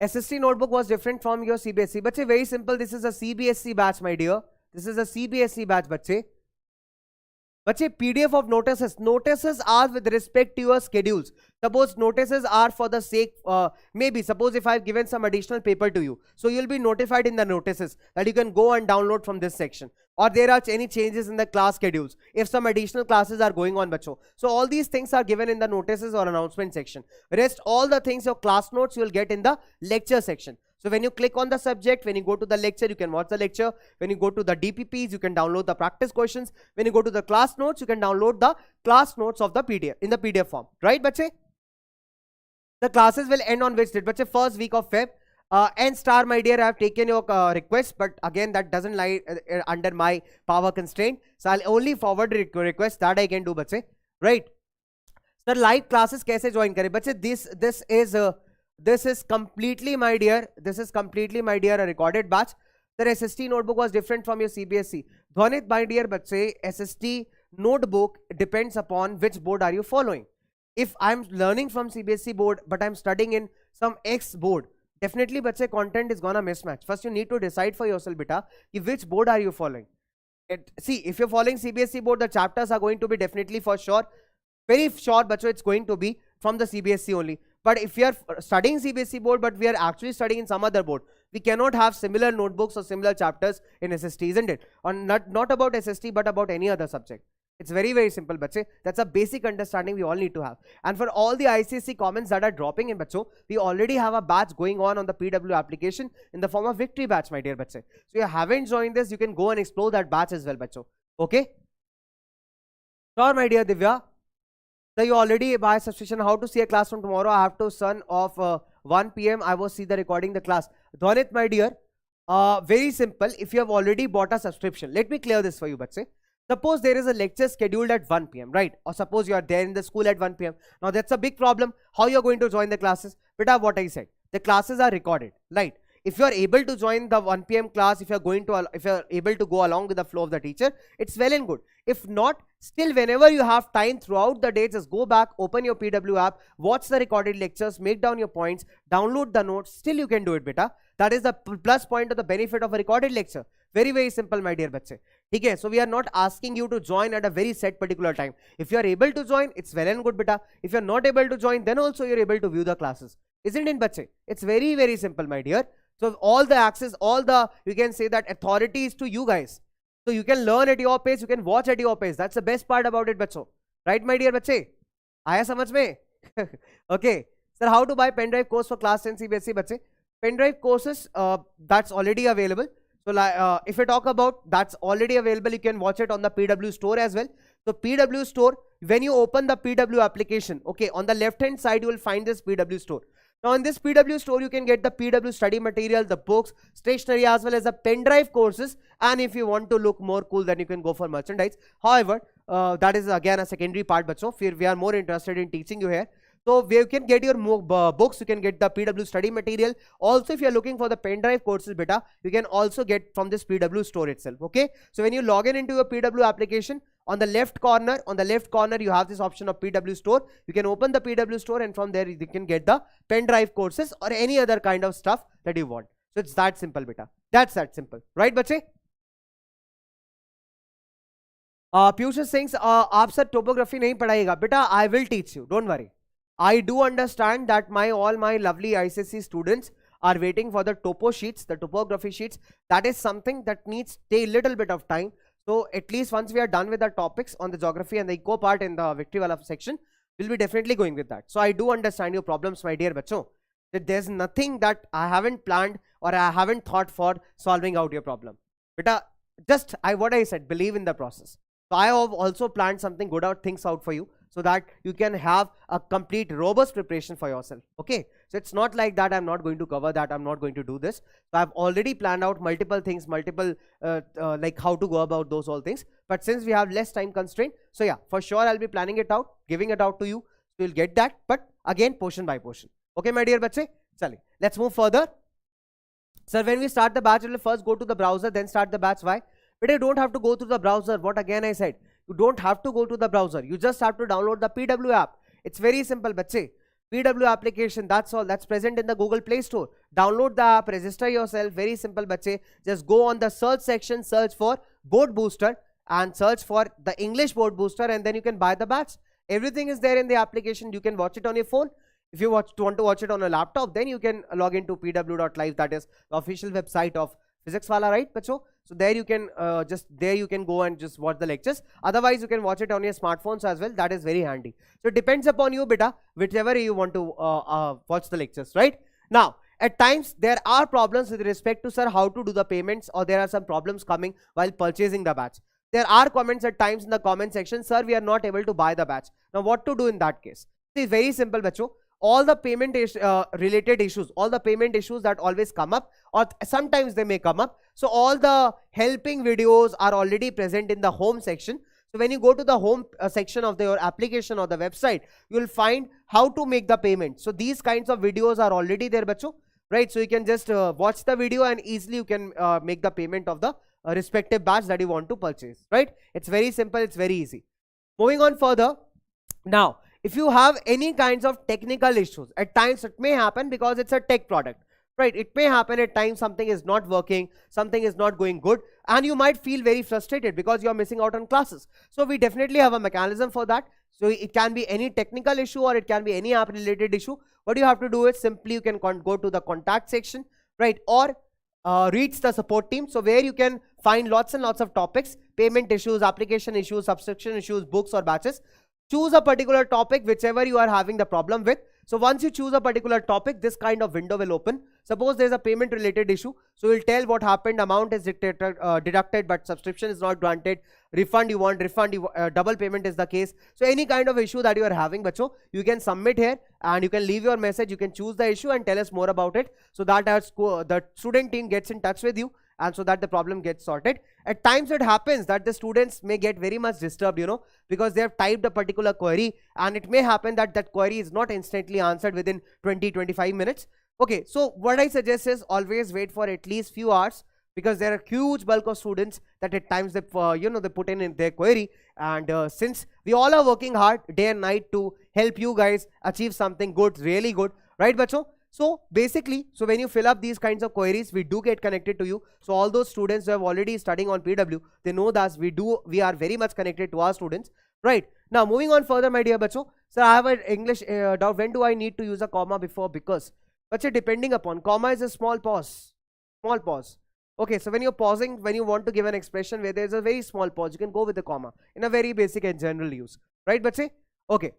SSC Notebook was different from your CBSE. Bache, very simple. This is a CBSE batch, my dear. This is a CBSE batch, bache. Bache, PDF of notices. Notices are with respect to your schedules. Suppose notices are for the sake, maybe suppose if I've given some additional paper to you, so you'll be notified in the notices that you can go and download from this section. Or there are any changes in the class schedules, if some additional classes are going on, bacho. So all these things are given in the notices or announcement section. Rest all the things, your class notes, you will get in the lecture section. So when you click on the subject, when you go to the lecture, you can watch the lecture. When you go to the DPPs, you can download the practice questions. When you go to the class notes, you can download the class notes of the PDF in the PDF form. Right, bache? The classes will end on which date? But first week of Feb. N star, my dear, I have taken your request, but again that doesn't lie under my power constraint, so I'll only forward the request that I can do, bache, right? Sir, live classes kaise join kare? Bache, this is completely, my dear, a recorded batch. Sir, SST notebook was different from your CBSE. Dhwanit, my dear bache, SST notebook depends upon which board are you following. If I'm learning from CBSE board but I'm studying in some X board, definitely bache, content is gonna mismatch. First you need to decide for yourself, beta, which board are you following. See, if you're following CBSE board, the chapters are going to be definitely for sure, very sure, bacho, it's going to be from the CBSE only. But if you are studying CBSE board but we are actually studying in some other board, we cannot have similar notebooks or similar chapters in SST, isn't it? Or not about SST but about any other subject. It's very, very simple, bache. That's a basic understanding we all need to have. And for all the ICSE comments that are dropping in, bacho, we already have a batch going on the PW application in the form of victory batch, my dear bache. So you haven't joined this, you can go and explore that batch as well, bacho. Okay? Sure, my dear Divya. So you already buy subscription. How to see a class from tomorrow? I have to son of 1 PM. I will see the recording the class. Dhwanit, my dear, very simple. If you have already bought a subscription, let me clear this for you, bache. Suppose there is a lecture scheduled at 1 PM, right? Or suppose you are there in the school at 1 PM. Now that's a big problem. How you are going to join the classes? Beta, what I said, the classes are recorded, right? If you are able to join the 1 PM class, if you are able to go along with the flow of the teacher, it's well and good. If not, still whenever you have time throughout the day, just go back, open your PW app, watch the recorded lectures, make down your points, download the notes, still you can do it, beta. That is the plus point of the benefit of a recorded lecture. Very, very simple, my dear bache. Okay, so we are not asking you to join at a very set particular time. If you are able to join, it's well and good, beta. If you are not able to join, then also you're able to view the classes. Isn't it, bache? It's very, very simple, my dear. So all the access, you can say that authority is to you guys. So you can learn at your pace, you can watch at your pace. That's the best part about it, bacho. Right, my dear bache? Aaya samajh mein? Okay. Sir, how to buy pen drive course for class 10 CBSE, bache? Pen drive courses, that's already available. So if I talk about, that's already available. You can watch it on the PW store as well. So PW store, when you open the PW application, okay, on the left hand side, you will find this PW store. Now in this PW store, you can get the PW study material, the books, stationery, as well as the pen drive courses. And if you want to look more cool, then you can go for merchandise. However, that is again a secondary part, bacho. We are more interested in teaching you here. So you can get your books, you can get the PW study material. Also, if you are looking for the pen drive courses, beta, you can also get from this PW store itself. Okay. So when you log in into your PW application, on the left corner, you have this option of PW store. You can open the PW store and from there you can get the pen drive courses or any other kind of stuff that you want. So it's that simple, beta. That's that simple. Right, bache? Piyush is saying, aap sir topography nahi padhayega. Beta, I will teach you. Don't worry. I do understand that all my lovely ICSE students are waiting for the topo sheets, the topography sheets. That is something that needs a little bit of time. So at least once we are done with the topics on the geography and the eco part in the victory wala section, we'll be definitely going with that. So I do understand your problems, my dear bacho. That there's nothing that I haven't planned or I haven't thought for solving out your problem. Beta, just what I said, believe in the process. So I have also planned something good things out for you, so that you can have a complete robust preparation for yourself. Okay, so it's not like that I'm not going to cover that, I'm not going to do this. So I've already planned out multiple things, like how to go about those all things. But since we have less time constraint, so yeah, for sure I'll be planning it out, giving it out to you. So you'll get that, but again portion by portion. Okay, my dear bache, chale, let's move further. Sir, when we start the batch, we'll first go to the browser, then start the batch. Why? But you don't have to go to the browser. What again I said, you don't have to go to the browser. You just have to download the PW app. It's very simple, bache. PW application, that's all. That's present in the Google Play Store. Download the app, register yourself. Very simple, bache. Just go on the search section, search for Board Booster and search for the English Board Booster, and then you can buy the batch. Everything is there in the application. You can watch it on your phone. If you want to watch it on a laptop, then you can log into pw.live. That is the official website of Physics Wala, right, bacho? So there you can you can go and just watch the lectures. Otherwise, you can watch it on your smartphones as well. That is very handy. So it depends upon you, beta, whichever you want to watch the lectures, right? Now, at times there are problems with respect to, sir, how to do the payments, or there are some problems coming while purchasing the batch. There are comments at times in the comment section, sir, we are not able to buy the batch. Now, what to do in that case? It's very simple, bacho. all the payment related issues, all the payment issues that always come up, or sometimes they may come up. So all the helping videos are already present in the home section. So when you go to the home section of your application or the website, you will find how to make the payment. So these kinds of videos are already there, bacho, right? So you can just watch the video and easily you can make the payment of the respective batch that you want to purchase, right? It's very simple, it's very easy. Moving on further, now if you have any kinds of technical issues, at times it may happen because it's a tech product, right? It may happen at times something is not working, something is not going good, and you might feel very frustrated because you're missing out on classes. So we definitely have a mechanism for that. So it can be any technical issue or it can be any app related issue. What you have to do is simply you can go to the contact section, right? Or reach the support team. So where you can find lots and lots of topics, payment issues, application issues, subscription issues, books or batches. Choose a particular topic, whichever you are having the problem with. So once you choose a particular topic, this kind of window will open. Suppose there's a payment related issue. So we'll tell what happened, amount is deducted, but subscription is not granted. Refund, you want refund, double payment is the case. So any kind of issue that you are having, bacho, you can submit here and you can leave your message. You can choose the issue and tell us more about it, so that the student team gets in touch with you, and so that the problem gets sorted. At times it happens that the students may get very much disturbed, because they have typed a particular query, and it may happen that that query is not instantly answered within 20-25 minutes. Okay, so what I suggest is always wait for at least few hours, because there are huge bulk of students that at times they they put in their query, and since we all are working hard day and night to help you guys achieve something good, really good, right, bacho? So basically, so when you fill up these kinds of queries, we do get connected to you. So all those students who have already studying on PW, they know that we are very much connected to our students, right? Now moving on further, my dear bacho. So I have an English doubt. When do I need to use a comma before because? Bacho, depending upon, comma is a small pause. Small pause. Okay, so when you're pausing, when you want to give an expression where there's a very small pause, you can go with the comma in a very basic and general use, right, bache? Okay.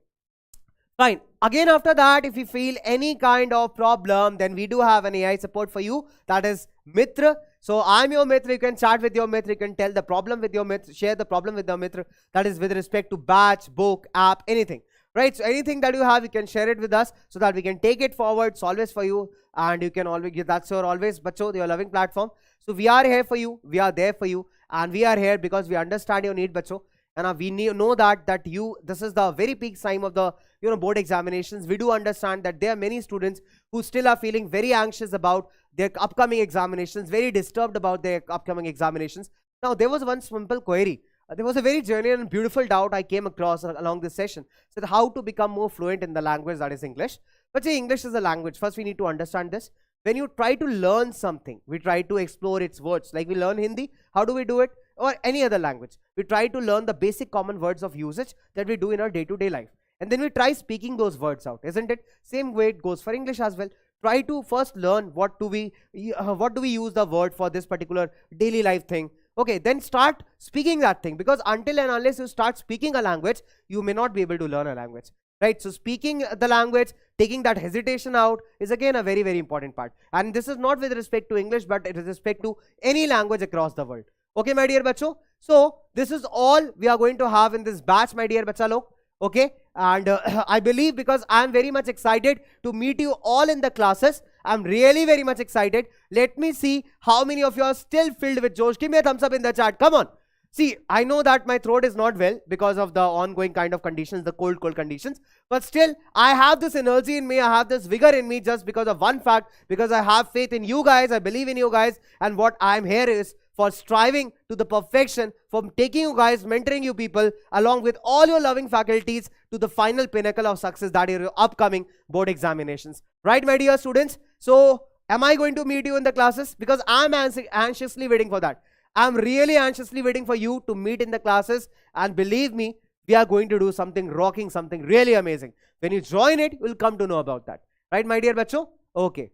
Fine. Again, after that, if you feel any kind of problem, then we do have an AI support for you. That is Mitra. So I'm your Mitra. You can chat with your Mitra. You can tell the problem with your Mitra, share the problem with your Mitra. That is with respect to batch, book, app, anything. Right? So anything that you have, you can share it with us so that we can take it forward, solve it for you. And you can always, that's your always, bacho, your loving platform. So we are here for you. We are there for you. And we are here because we understand your need, bacho. And we know that this is the very peak time of the board examinations. We do understand that there are many students who still are feeling very anxious about their upcoming examinations, very disturbed about their upcoming examinations. Now there was one simple query. There was a very genuine and beautiful doubt I came across along this session. So how to become more fluent in the language that is English. But say English is a language. First we need to understand this. When you try to learn something, we try to explore its words. Like we learn Hindi. How do we do it? Or any other language. We try to learn the basic common words of usage that we do in our day-to-day life. And then we try speaking those words out, isn't it? Same way it goes for English as well. Try to first learn what do we use the word for this particular daily life thing. Okay, then start speaking that thing, because until and unless you start speaking a language, you may not be able to learn a language. Right? So speaking the language, taking that hesitation out is again a very, very important part. And this is not with respect to English, but with respect to any language across the world. Okay, my dear bacho. So this is all we are going to have in this batch, my dear bacha log. Okay, and I believe, because I am very much excited to meet you all in the classes. I'm really very much excited. Let me see how many of you are still filled with Josh. Give me a thumbs up in the chat. Come on. See, I know that my throat is not well because of the ongoing kind of conditions, the cold conditions. But still, I have this energy in me. I have this vigor in me just because of one fact. Because I have faith in you guys. I believe in you guys. And what I'm here is for striving to the perfection, for taking you guys, mentoring you people, along with all your loving faculties to the final pinnacle of success, that is your upcoming board examinations. Right, my dear students? So, am I going to meet you in the classes? Because I'm anxiously waiting for that. I'm really anxiously waiting for you to meet in the classes, and believe me, we are going to do something rocking, something really amazing. When you join it, you'll come to know about that. Right, my dear bacho? Okay.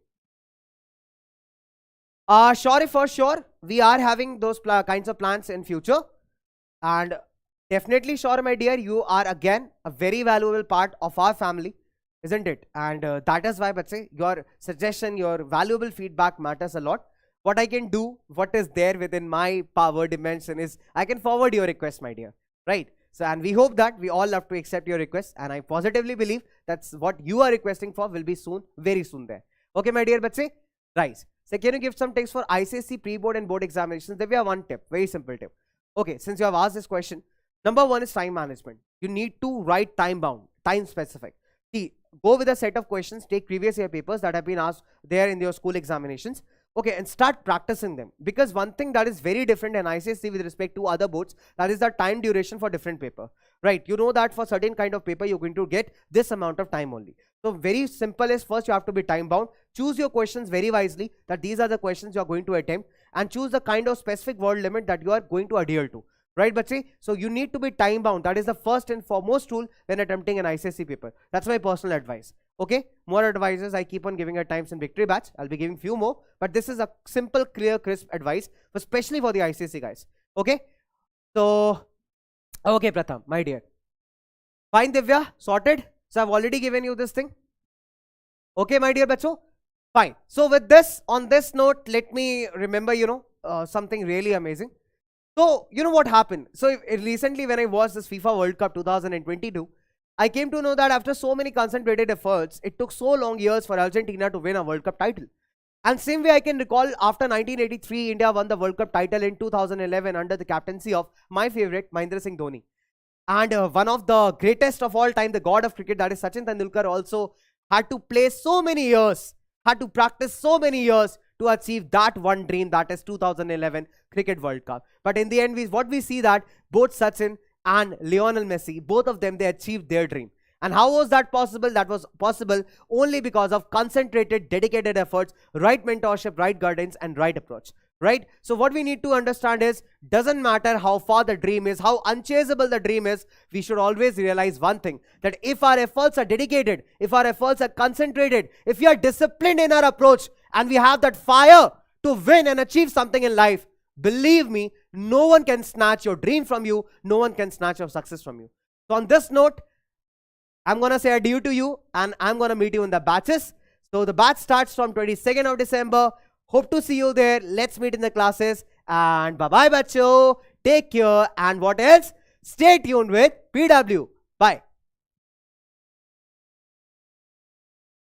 Sure, for sure, we are having those kinds of plans in future. And definitely sure, my dear, you are again a very valuable part of our family, isn't it? And that is why, bache, your suggestion, your valuable feedback matters a lot. What I can do, what is there within my power dimension is, I can forward your request, my dear, right? So, and we hope that we all love to accept your request, and I positively believe that's what you are requesting for, will be soon, very soon there. Okay, my dear bache? Right. So can you give some tips for ICSE pre-board and board examinations? There we have one tip, very simple tip. Okay, since you have asked this question, number one is time management. You need to write time bound, time specific. See, go with a set of questions, take previous year papers that have been asked there in your school examinations. Okay, and start practicing them, because one thing that is very different in ICSE with respect to other boards, that is the time duration for different paper, right? You know that for certain kind of paper you're going to get this amount of time only. So very simple is, first you have to be time bound. Choose your questions very wisely, that these are the questions you are going to attempt, and choose the kind of specific word limit that you are going to adhere to, right bache? So you need to be time bound. That is the first and foremost rule when attempting an ICSE paper. That's my personal advice. Okay, more advices I keep on giving at times in Victory Batch. I'll be giving few more, but this is a simple, clear, crisp advice, especially for the ICSE guys. Okay, so okay, Pratham, my dear. Fine, Divya, sorted. So I've already given you this thing. Okay, my dear bacho. Fine. So with this, on this note, let me remember, something really amazing. So you know what happened? So recently when I watched this FIFA World Cup 2022, I came to know that after so many concentrated efforts, it took so long years for Argentina to win a World Cup title. And same way I can recall, after 1983, India won the World Cup title in 2011 under the captaincy of my favorite, Mahendra Singh Dhoni. And one of the greatest of all time, the god of cricket, that is Sachin Tendulkar, also had to play so many years, had to practice so many years to achieve that one dream, that is 2011 Cricket World Cup. But in the end, what we see that both Sachin and Lionel Messi, both of them, they achieved their dream. And how was that possible? That was possible only because of concentrated, dedicated efforts, right mentorship, right guidance, and right approach. Right? So what we need to understand is, doesn't matter how far the dream is, how unchaseable the dream is, we should always realize one thing, that if our efforts are dedicated, if our efforts are concentrated, if we are disciplined in our approach, and we have that fire to win and achieve something in life, believe me, no one can snatch your dream from you, no one can snatch your success from you. So on this note, I'm going to say adieu to you, and I'm going to meet you in the batches. So the batch starts from 22nd of December. Hope to see you there. Let's meet in the classes. And bye-bye, bacho. Take care. And what else? Stay tuned with PW. Bye.